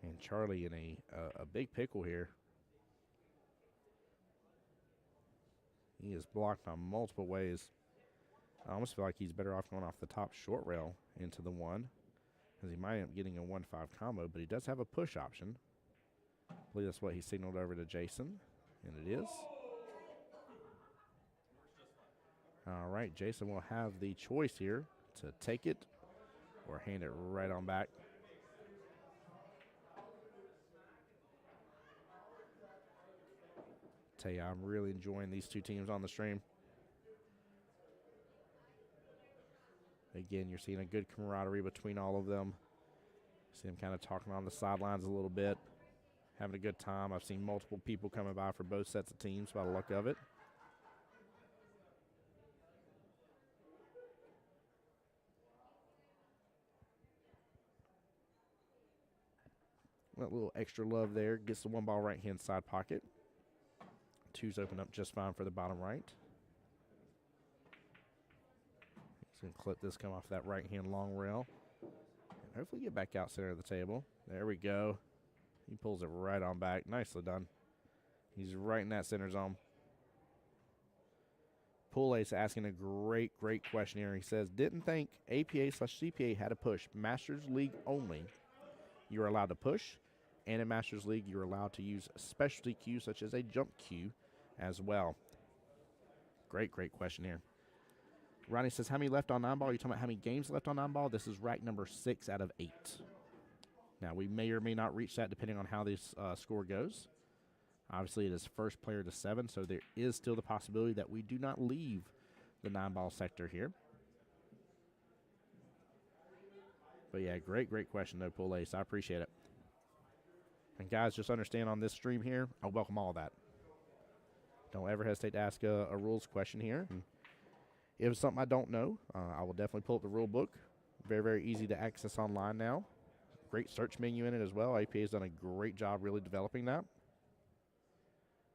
And Charlie in a big pickle here. He is blocked on multiple ways. I almost feel like he's better off going off the top short rail into the 1, because he might end up getting a 1-5 combo, but he does have a push option. I believe that's what he signaled over to Jason, and it is. All right, Jason will have the choice here to take it or hand it right on back. Tell you, I'm really enjoying these 2 teams on the stream. Again, you're seeing a good camaraderie between all of them. See them kind of talking on the sidelines a little bit, having a good time. I've seen multiple people coming by for both sets of teams by the luck of it. That little extra love there. Gets the 1 ball right-hand side pocket. 2's open up just fine for the bottom right. He's going to clip this, come off that right-hand long rail. And hopefully get back out center of the table. There we go. He pulls it right on back. Nicely done. He's right in that center zone. Pool Ace asking a great question here. He says, didn't think APA/CPA had a push. Masters League only. You're allowed to push. And in Masters League, you're allowed to use specialty cues such as a jump cue as well. Great question here. Ronnie says, how many left on 9 ball? You're talking about how many games left on 9 ball? This is rack number 6 out of 8. Now, we may or may not reach that depending on how this score goes. Obviously, it is first player to 7, so there is still the possibility that we do not leave the 9 ball sector here. But, yeah, great question, though, Pool Ace. I appreciate it. And, guys, just understand on this stream here, I welcome all that. Don't ever hesitate to ask a rules question here. And if it's something I don't know, I will definitely pull up the rule book. Very easy to access online now. Great search menu in it as well. APA has done a great job really developing that.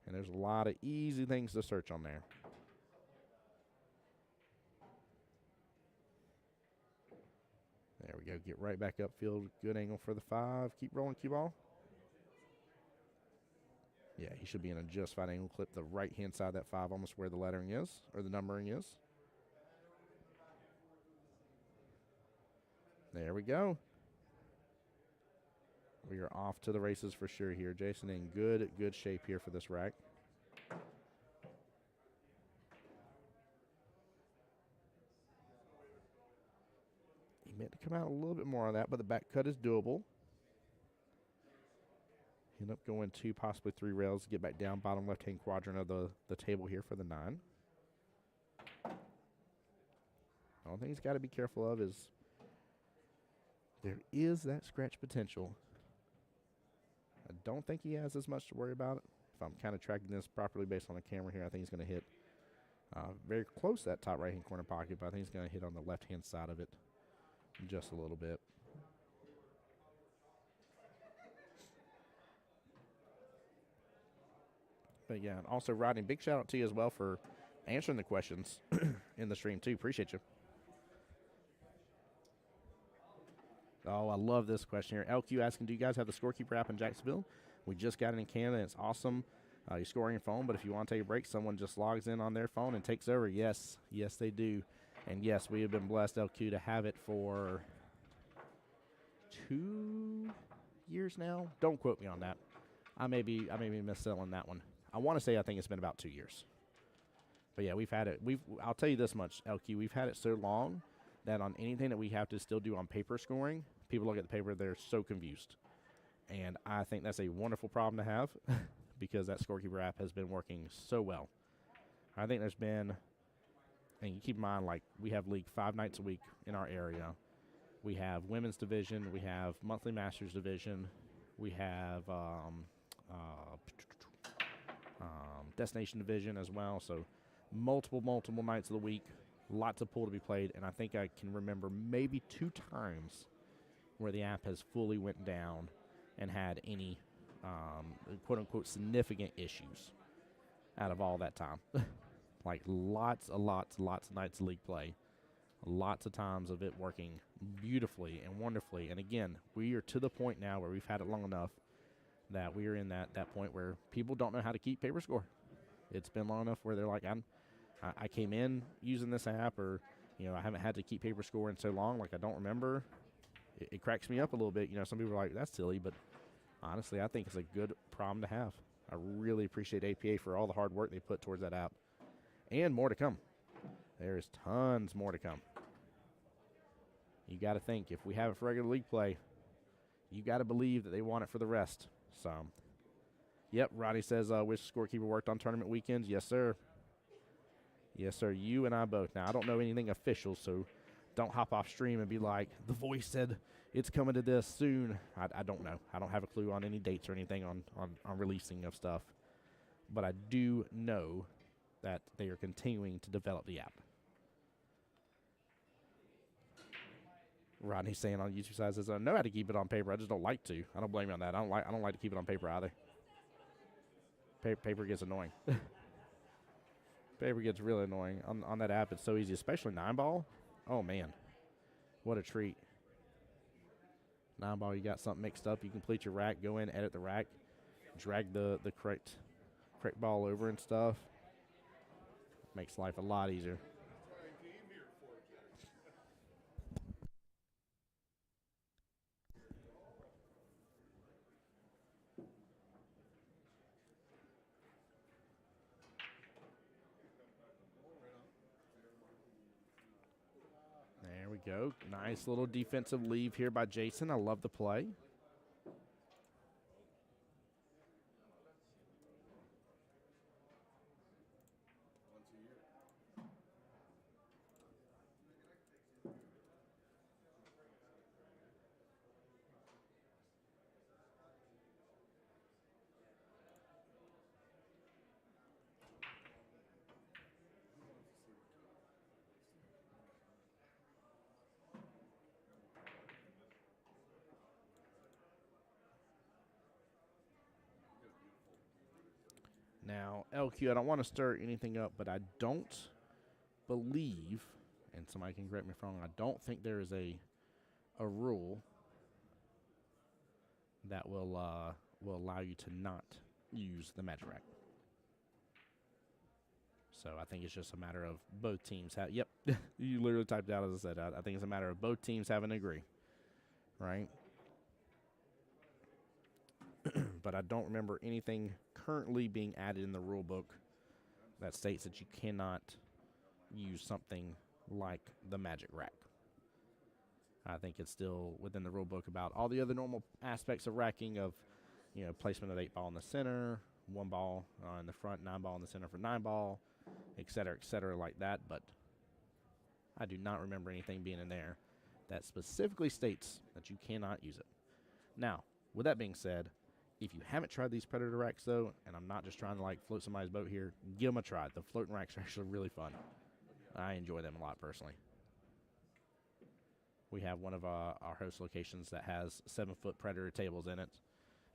And there's a lot of easy things to search on there. There we go. Get right back upfield. Good angle for the 5. Keep rolling, cue ball. Yeah, he should be in a just fine angle. Clip the right-hand side of that 5, almost where the lettering is, or the numbering is. There we go. We are off to the races for sure here. Jason in good shape here for this rack. He meant to come out a little bit more on that, but the back cut is doable. End up going 2, possibly 3 rails to get back down bottom left-hand quadrant of the table here for the 9. The only thing he's got to be careful of is there is that scratch potential. I don't think he has as much to worry about. If I'm kind of tracking this properly based on the camera here, I think he's going to hit very close to that top right-hand corner pocket, but I think he's going to hit on the left-hand side of it just a little bit. But, yeah, and also, Rodney, big shout-out to you as well for answering the questions in the stream, too. Appreciate you. Oh, I love this question here. LQ asking, do you guys have the Scorekeeper app in Jacksonville? We just got it in Canada, and it's awesome. You score on your phone, but if you want to take a break, someone just logs in on their phone and takes over. Yes, they do. And, yes, we have been blessed, LQ, to have it for 2 years now. Don't quote me on that. I may be mis-selling that one. I want to say I think it's been about 2 years. But yeah, we've had it. I'll tell you this much, LQ. We've had it so long that on anything that we have to still do on paper scoring, people look at the paper, they're so confused. And I think that's a wonderful problem to have because that scorekeeper app has been working so well. I think there's been, and you keep in mind, like, we have league 5 nights a week in our area. We have women's division. We have monthly masters division. We have destination division as well. So multiple nights of the week, lots of pool to be played. And I think I can remember maybe 2 times where the app has fully went down and had any quote-unquote significant issues out of all that time. Like lots of nights of league play. Lots of times of it working beautifully and wonderfully. And again, we are to the point now where we've had it long enough that we are in that point where people don't know how to keep paper score. It's been long enough where they're like, I came in using this app, or, I haven't had to keep paper score in so long, like I don't remember. It cracks me up a little bit. Some people are like, that's silly, but honestly, I think it's a good problem to have. I really appreciate APA for all the hard work they put towards that app. And more to come. There is tons more to come. You got to think, if we have it for regular league play, you got to believe that they want it for the rest. So, yep, Rodney says, wish scorekeeper worked on tournament weekends. Yes, sir. Yes, sir. You and I both. Now, I don't know anything official, so don't hop off stream and be like, the voice said it's coming to this soon. I don't know. I don't have a clue on any dates or anything on releasing of stuff. But I do know that they are continuing to develop the app. Rodney's saying on YouTube side says, I know how to keep it on paper. I just don't like to. I don't blame you on that. I don't like to keep it on paper either. Paper gets annoying. Paper gets really annoying. On that app, it's so easy, especially 9-ball. Oh, man. What a treat. 9-ball, you got something mixed up. You complete your rack, go in, edit the rack, drag the correct ball over and stuff. Makes life a lot easier. There we go. Nice little defensive leave here by Jason. I love the play. Now, LQ, I don't want to stir anything up, but I don't believe, and somebody can correct me if I'm wrong, I don't think there is a rule that will allow you to not use the magic rack. So I think it's just a matter of both teams have. Yep, you literally typed out as I said. I think it's a matter of both teams having to agree, right? But I don't remember anything currently being added in the rule book that states that you cannot use something like the magic rack. I think it's still within the rule book about all the other normal aspects of racking of, placement of 8-ball in the center, 1-ball in the front, 9-ball in the center for 9-ball, et cetera, like that. But I do not remember anything being in there that specifically states that you cannot use it. Now, with that being said, if you haven't tried these Predator racks, though, and I'm not just trying to, float somebody's boat here, give them a try. The floating racks are actually really fun. I enjoy them a lot, personally. We have one of our host locations that has 7-foot Predator tables in it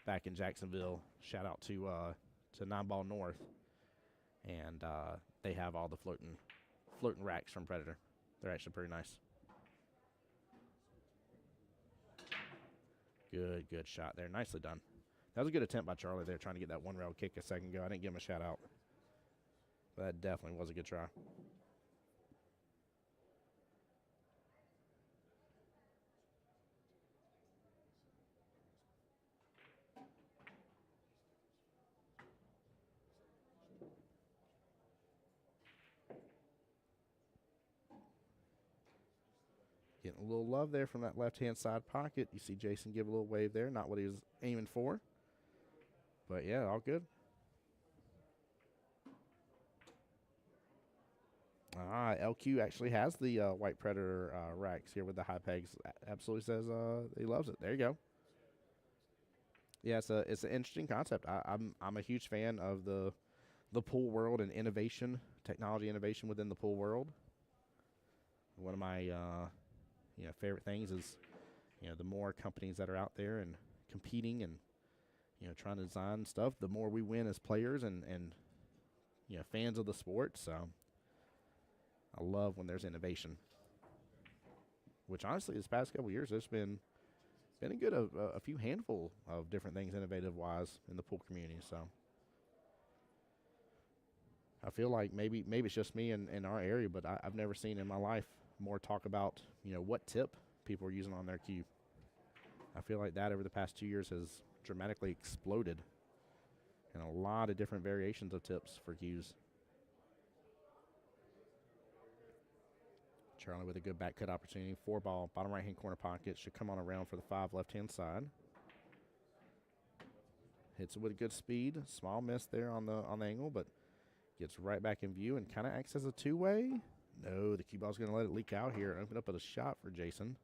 back in Jacksonville. Shout out to 9-Ball North. And they have all the floating racks from Predator. They're actually pretty nice. Good shot there. Nicely done. That was a good attempt by Charlie there, trying to get that one-rail kick a second ago. I didn't give him a shout-out. But that definitely was a good try. A little love there from that left-hand side pocket. You see Jason give a little wave there. Not what he was aiming for. But, yeah, all good. LQ actually has the White Predator racks here with the high pegs. Absolutely says he loves it. There you go. Yeah, it's an interesting concept. I'm a huge fan of the pool world and innovation, technology innovation within the pool world. One of my favorite things is the more companies that are out there and competing and trying to design stuff, the more we win as players and fans of the sport. So I love when there's innovation. Which honestly, this past couple of years, there's been a few handful of different things innovative wise in the pool community. So I feel like maybe it's just me in our area, but I've never seen in my life more talk about what tip people are using on their cue. I feel like that over the past 2 years has dramatically exploded, and a lot of different variations of tips for cues. Charlie with a good back cut opportunity. 4-ball, bottom right-hand corner pocket. Should come on around for the 5 left-hand side. Hits it with good speed. Small miss there on the angle, but gets right back in view and kind of acts as a two-way. No, the cue ball's going to let it leak out here and open up a shot for Jason.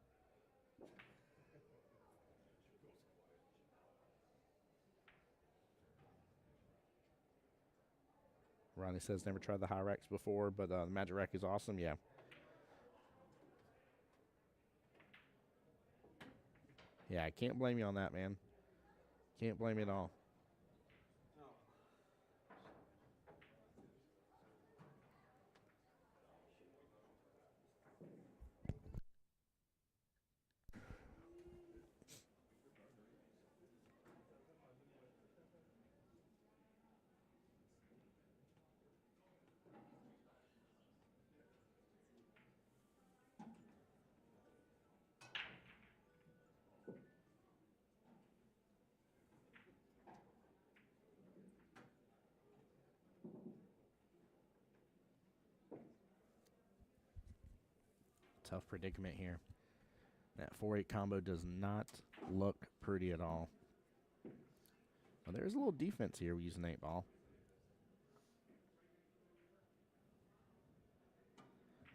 Ronnie says never tried the high racks before, but the magic rack is awesome. Yeah. Yeah, I can't blame you on that, man. Can't blame you at all. Tough predicament here. That 4-8 combo does not look pretty at all. Well, there's a little defense here using 8-ball.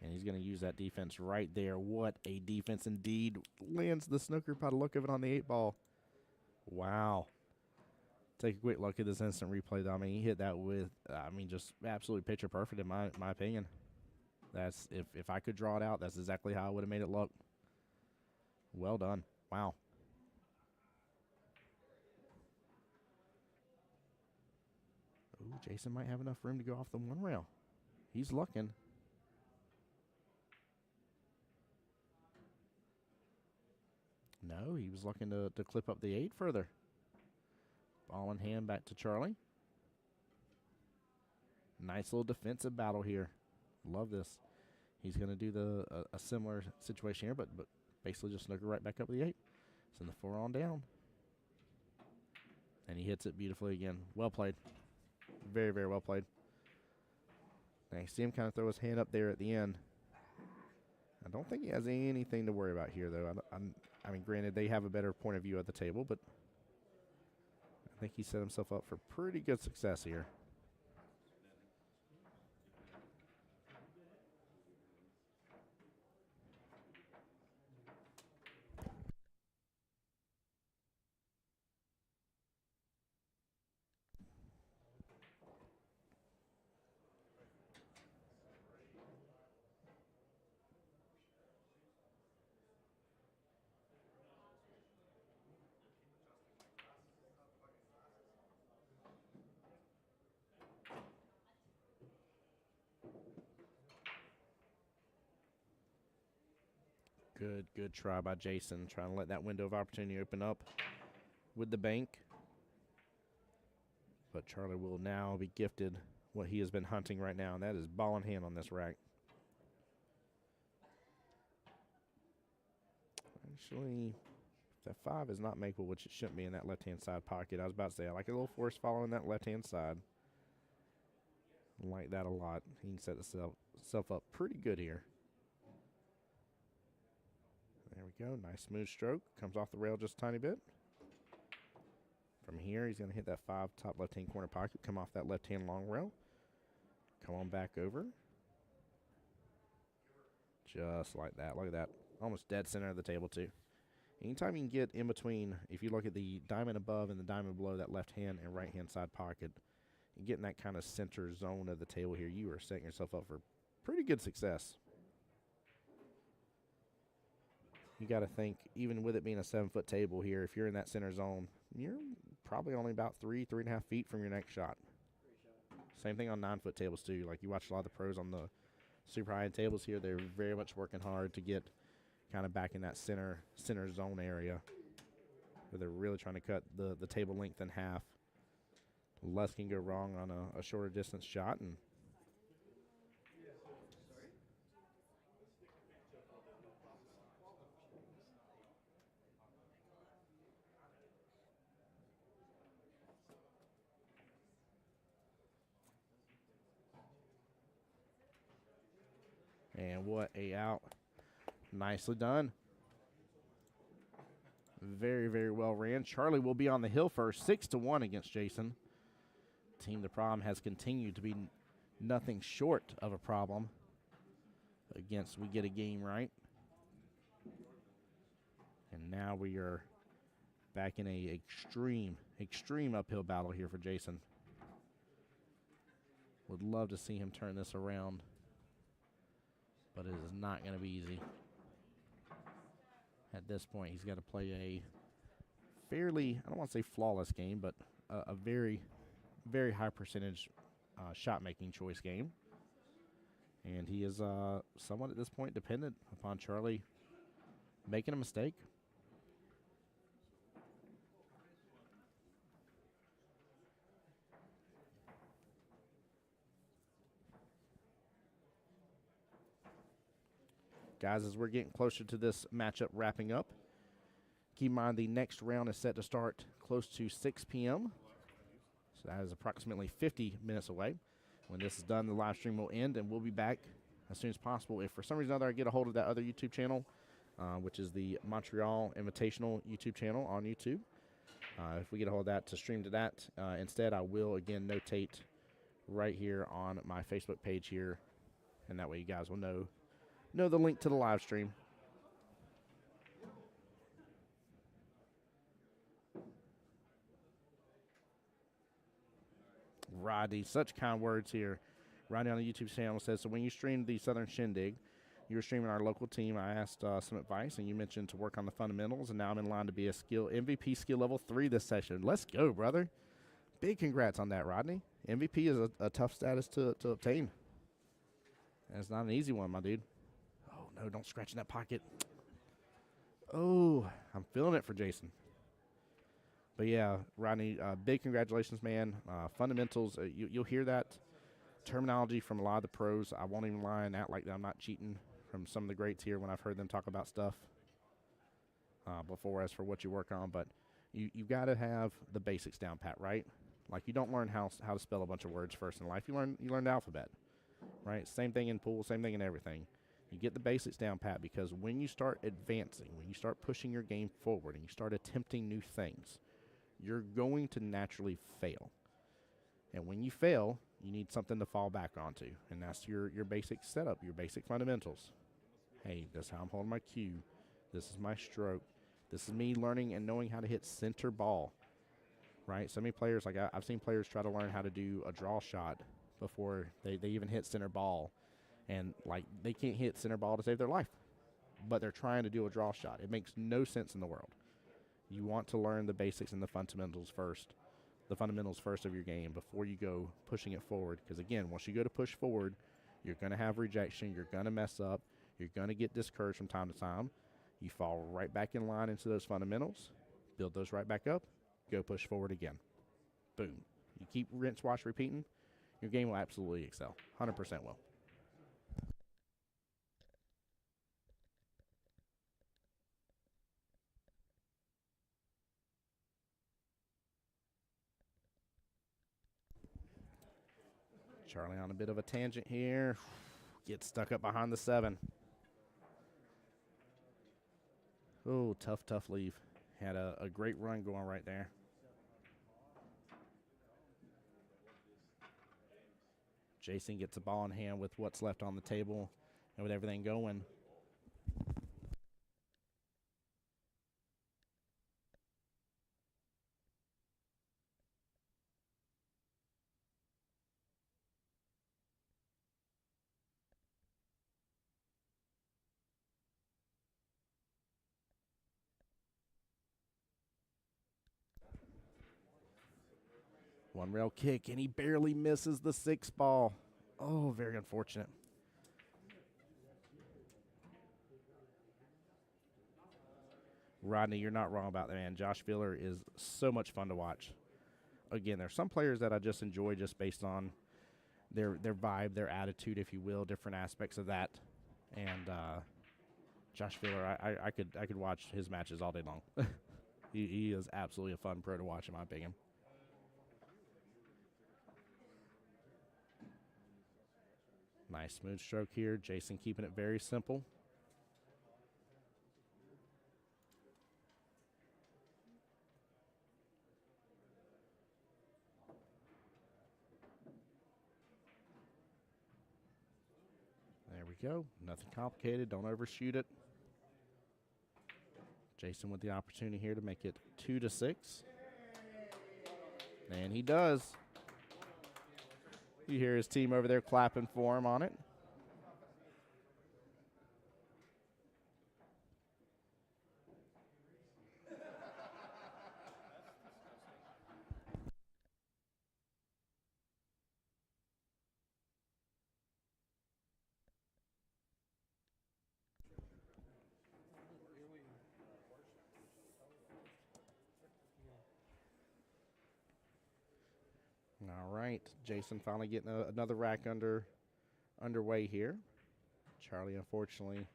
And he's going to use that defense right there. What a defense indeed. Lands the snooker by the look of it on the 8-ball. Wow. Take a quick look at this instant replay, though. I mean, he hit that with, just absolutely picture perfect in my opinion. That's if I could draw it out, that's exactly how I would have made it look. Well done. Wow. Ooh, Jason might have enough room to go off the 1 rail. He's looking. No, he was looking to clip up the 8 further. Ball in hand back to Charlie. Nice little defensive battle here. Love this. He's going to do a similar situation here, but basically just snooker right back up the 8. Send the 4 on down. And he hits it beautifully again. Well played. Very, very well played. Now you see him kind of throw his hand up there at the end. I don't think he has anything to worry about here, though. I mean, granted, they have a better point of view at the table, but I think he set himself up for pretty good success here. Good try by Jason, trying to let that window of opportunity open up with the bank. But Charlie will now be gifted what he has been hunting right now, and that is ball in hand on this rack. Actually, that 5 is not makeable, which it shouldn't be in that left-hand side pocket. I was about to say, I like a little force following that left-hand side. I like that a lot. He can set himself up pretty good here. you go. Nice smooth stroke. Comes off the rail just a tiny bit. From here, he's going to hit that 5 top left-hand corner pocket, come off that left-hand long rail. Come on back over. Just like that. Look at that. Almost dead center of the table, too. Anytime you can get in between, if you look at the diamond above and the diamond below that left-hand and right-hand side pocket, and getting that kind of center zone of the table here, you are setting yourself up for pretty good success. You got to think, even with it being a 7-foot table here, if you're in that center zone, you're probably only about 3.5 feet from your next shot. Same thing on 9-foot tables, too. Like, you watch a lot of the pros on the super high-end tables here, they're very much working hard to get kind of back in that center zone area where they're really trying to cut the table length in half. Less can go wrong on a shorter distance shot. And what a out. Nicely done. Very, very well ran. Charlie will be on the hill first, 6-1 against Jason. Team the Problem has continued to be nothing short of a problem against We Get a Game Right. And now we are back in a extreme uphill battle here for Jason. Would love to see him turn this around, but it is not going to be easy. At this point, he's got to play a fairly, I don't want to say flawless game, but a very, very high percentage shot-making choice game. And he is somewhat at this point dependent upon Charlie making a mistake. Guys, as we're getting closer to this matchup wrapping up, keep in mind the next round is set to start close to 6 p.m. So that is approximately 50 minutes away. When this is done, the live stream will end, and we'll be back as soon as possible. If for some reason or other I get a hold of that other YouTube channel, which is the Montreal Invitational YouTube channel on YouTube, if we get a hold of that to stream to that, instead I will, again, notate right here on my Facebook page here, and that way you guys will know the link to the live stream. Rodney, such kind words here. Rodney on the YouTube channel says, so when you streamed the Southern Shindig, you were streaming our local team. I asked some advice, and you mentioned to work on the fundamentals, and now I'm in line to be a MVP skill level 3 this session. Let's go, brother. Big congrats on that, Rodney. MVP is a tough status to obtain. And it's not an easy one, my dude. Oh, no, don't scratch in that pocket. Oh, I'm feeling it for Jason. But, yeah, Rodney, big congratulations, man. Fundamentals, you'll hear that terminology from a lot of the pros. I won't even lie and act like I'm not cheating from some of the greats here when I've heard them talk about stuff before as for what you work on. But you got to have the basics down pat, right? Like, you don't learn how to spell a bunch of words first in life. You learn the alphabet, right? Same thing in pool, same thing in everything. You get the basics down pat, because when you start advancing, when you start pushing your game forward and you start attempting new things, you're going to naturally fail. And when you fail, you need something to fall back onto, and that's your basic setup, your basic fundamentals. Hey, this is how I'm holding my cue. This is my stroke. This is me learning and knowing how to hit center ball, right? So many players, like I've seen players try to learn how to do a draw shot before they even hit center ball, and like they can't hit center ball to save their life, but they're trying to do a draw shot. It makes no sense in the world. You want to learn the basics and the fundamentals first of your game before you go pushing it forward. Because, again, once you go to push forward, you're going to have rejection. You're going to mess up. You're going to get discouraged from time to time. You fall right back in line into those fundamentals, build those right back up, go push forward again. Boom. You keep rinse, wash, repeating, your game will absolutely excel. 100% will. Charlie on a bit of a tangent here. Gets stuck up behind the 7. Oh, tough leave. Had a great run going right there. Jason gets the ball in hand with what's left on the table and with everything going. One rail kick, and he barely misses the 6 ball. Oh, very unfortunate. Rodney, you're not wrong about that, man. Josh Filler is so much fun to watch. Again, there's some players that I just enjoy just based on their vibe, their attitude, if you will, different aspects of that. And Josh Filler, I could watch his matches all day long. he is absolutely a fun pro to watch, in my opinion. Nice smooth stroke here. Jason keeping it very simple. There we go. Nothing complicated. Don't overshoot it. Jason with the opportunity here to make it 2-6. And he does. You hear his team over there clapping for him on it. All right, Jason finally getting another rack underway here. Charlie, unfortunately,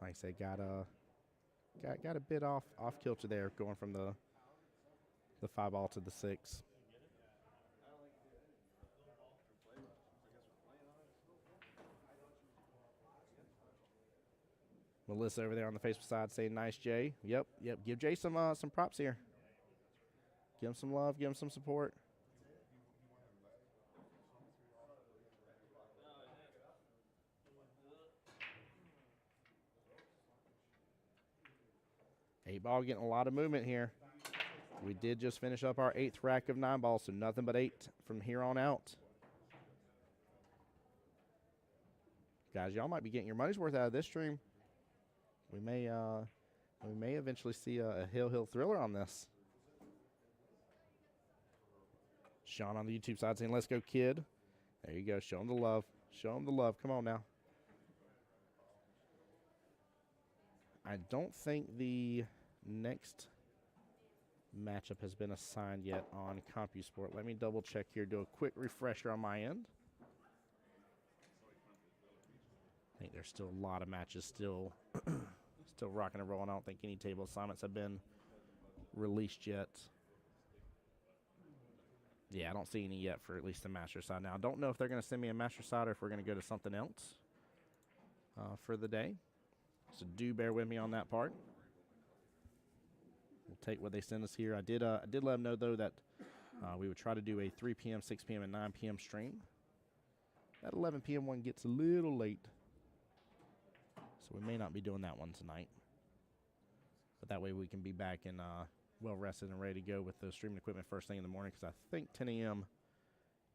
like I said, got a bit off kilter there, going from the 5 ball to the 6. Melissa over there on the Facebook side saying, "Nice, Jay." Yep. Give Jay some props here. Give him some love. Give him some support. Eight ball getting a lot of movement here. We did just finish up our 8th rack of 9 balls, so nothing but 8 from here on out. Guys, y'all might be getting your money's worth out of this stream. We may eventually see a Hill thriller on this. Sean on the YouTube side saying, "Let's go, kid." There you go. Show him the love. Show him the love. Come on now. I don't think the next matchup has been assigned yet on CompuSport. Let me double check here. Do a quick refresher on my end. I think there's still a lot of matches still rocking and rolling. I don't think any table assignments have been released yet. Yeah, I don't see any yet for at least the master side. Now, I don't know if they're going to send me a master side or if we're going to go to something else for the day. So do bear with me on that part. We'll take what they send us here. I did let them know, though, that we would try to do a 3 p.m., 6 p.m., and 9 p.m. stream. That 11 p.m. one gets a little late, so we may not be doing that one tonight. But that way we can be back and well rested and ready to go with the streaming equipment first thing in the morning, because I think 10 a.m.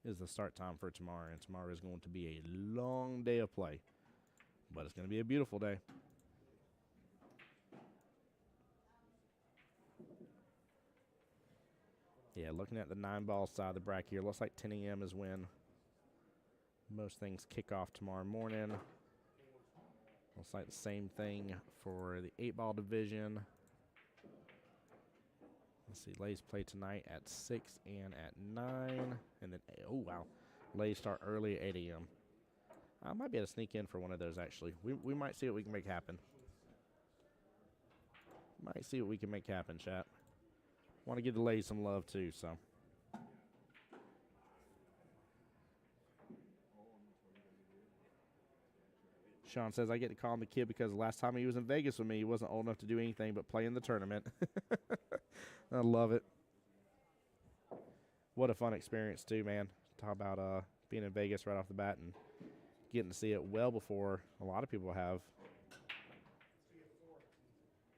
is the start time for tomorrow, and tomorrow is going to be a long day of play. But it's going to be a beautiful day. Yeah, looking at the 9-ball side of the bracket here, looks like 10 a.m. is when most things kick off tomorrow morning. Looks like the same thing for the 8-ball division. Let's see, ladies play tonight at 6 and at 9. And then, oh, wow, ladies start early at 8 a.m. I might be able to sneak in for one of those, actually. We might see what we can make happen. Might see what we can make happen, chat. Want to give the ladies some love, too, so. Sean says, I get to call him the kid because the last time he was in Vegas with me, he wasn't old enough to do anything but play in the tournament. I love it. What a fun experience, too, man. Talk about being in Vegas right off the bat and getting to see it well before a lot of people have.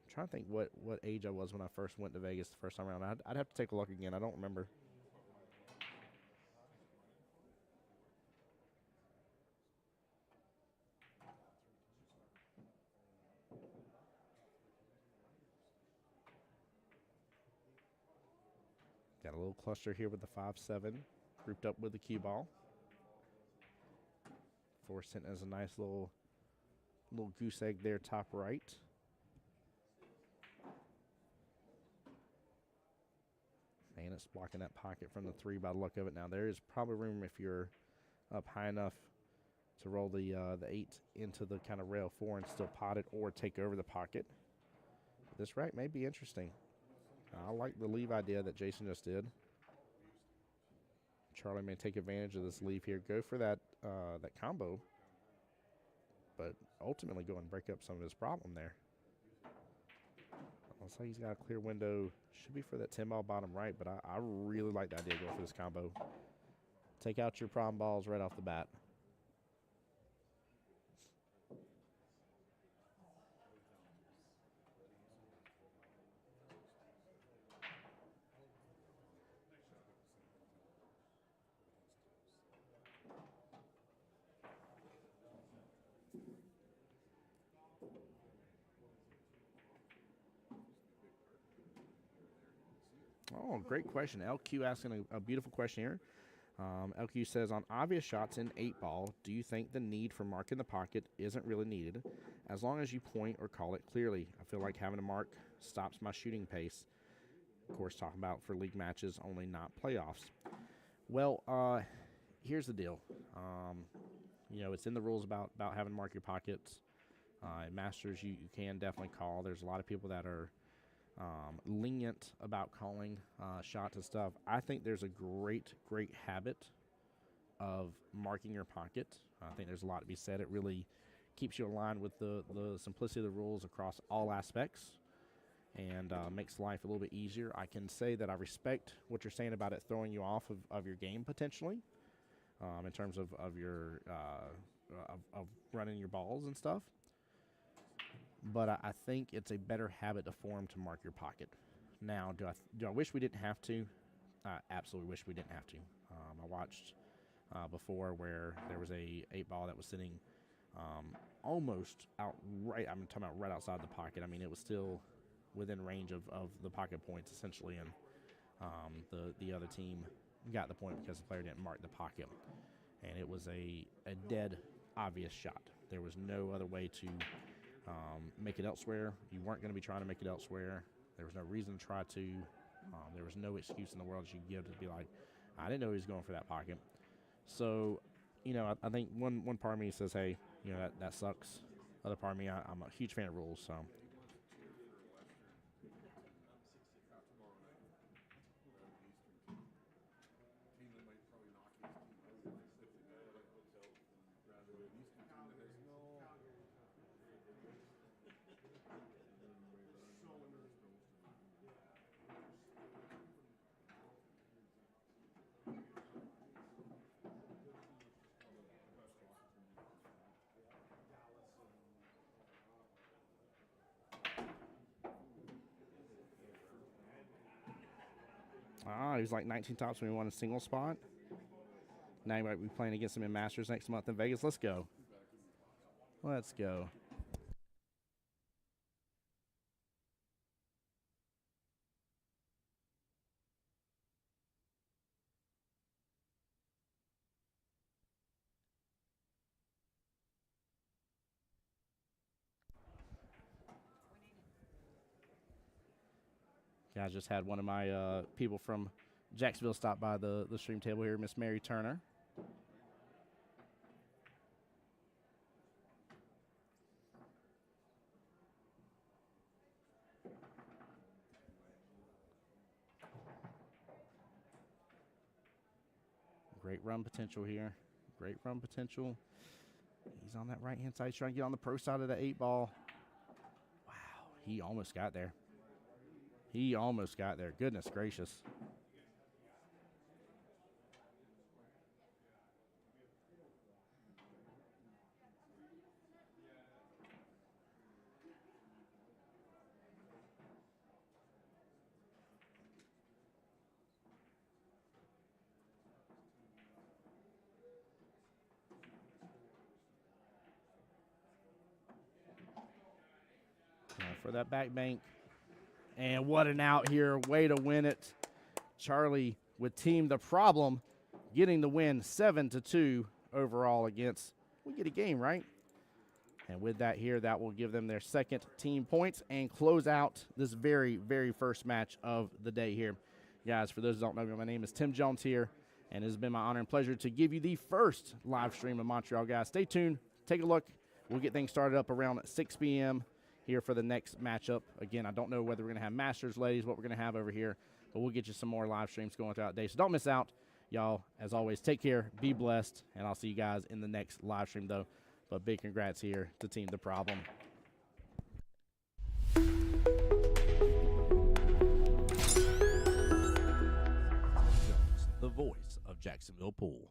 I'm trying to think what age I was when I first went to Vegas the first time around. I'd have to take a look again. I don't remember. Got a little cluster here with the 5-7, grouped up with the cue ball. 4 cent as a nice little goose egg there, top right. And it's blocking that pocket from the 3 by the look of it. Now there is probably room if you're up high enough to roll the 8 into the kind of rail 4 and still pot it or take over the pocket. This rack may be interesting. I like the leave idea that Jason just did. Charlie may take advantage of this leave here, go for that combo, but ultimately go and break up some of his problem there. Looks like he's got a clear window. Should be for that 10 ball bottom right, but I really like the idea of going for this combo. Take out your problem balls right off the bat. Oh, great question. LQ asking a beautiful question here. LQ says, on obvious shots in 8-ball, do you think the need for marking the pocket isn't really needed? As long as you point or call it clearly. I feel like having a mark stops my shooting pace. Of course, talking about for league matches only, not playoffs. Well, here's the deal. It's in the rules about having to mark your pockets. In Masters, you can definitely call. There's a lot of people that are lenient about calling shots and stuff. I think there's a great habit of marking your pocket. I think there's a lot to be said. It really keeps you aligned with the simplicity of the rules across all aspects and makes life a little bit easier. I can say that I respect what you're saying about it throwing you off of your game potentially in terms of your of running your balls and stuff. But I think it's a better habit to form to mark your pocket. Now, do I wish we didn't have to? I absolutely wish we didn't have to. I watched before where there was a 8-ball that was sitting almost out right. I'm talking about right outside the pocket. I mean, it was still within range of the pocket points essentially, and the other team got the point because the player didn't mark the pocket, and it was a dead obvious shot. There was no other way to make it elsewhere. You weren't going to be trying to make it elsewhere. There was no reason to try to. There was no excuse in the world that you could give to be like, I didn't know he was going for that pocket. So, I think one part of me says, hey, that sucks. Other part of me, I'm a huge fan of rules, so. He was like 19 tops when he won a single spot. Now he might be playing against him in Masters next month in Vegas. Let's go. Let's go. I just had one of my people from Jacksonville stop by the stream table here, Miss Mary Turner. Great run potential here. Great run potential. He's on that right-hand side. He's trying to get on the pro side of the 8-ball. Wow, he almost got there. He almost got there. Goodness gracious. For that back bank. And what an out here. Way to win it. Charlie with Team The Problem getting the win 7-2 overall against, we get a game, right? And with that here, that will give them their second team points and close out this very, very first match of the day here. Guys, for those who don't know me, my name is Tim Jones here, and it has been my honor and pleasure to give you the first live stream of Montreal. Guys, stay tuned. Take a look. We'll get things started up around 6 p.m. here for the next matchup. Again, I don't know whether we're going to have Masters, ladies, what we're going to have over here, but we'll get you some more live streams going throughout the day. So don't miss out. Y'all, as always, take care, be blessed, and I'll see you guys in the next live stream, though. But big congrats here to Team The Problem. The voice of Jacksonville Pool.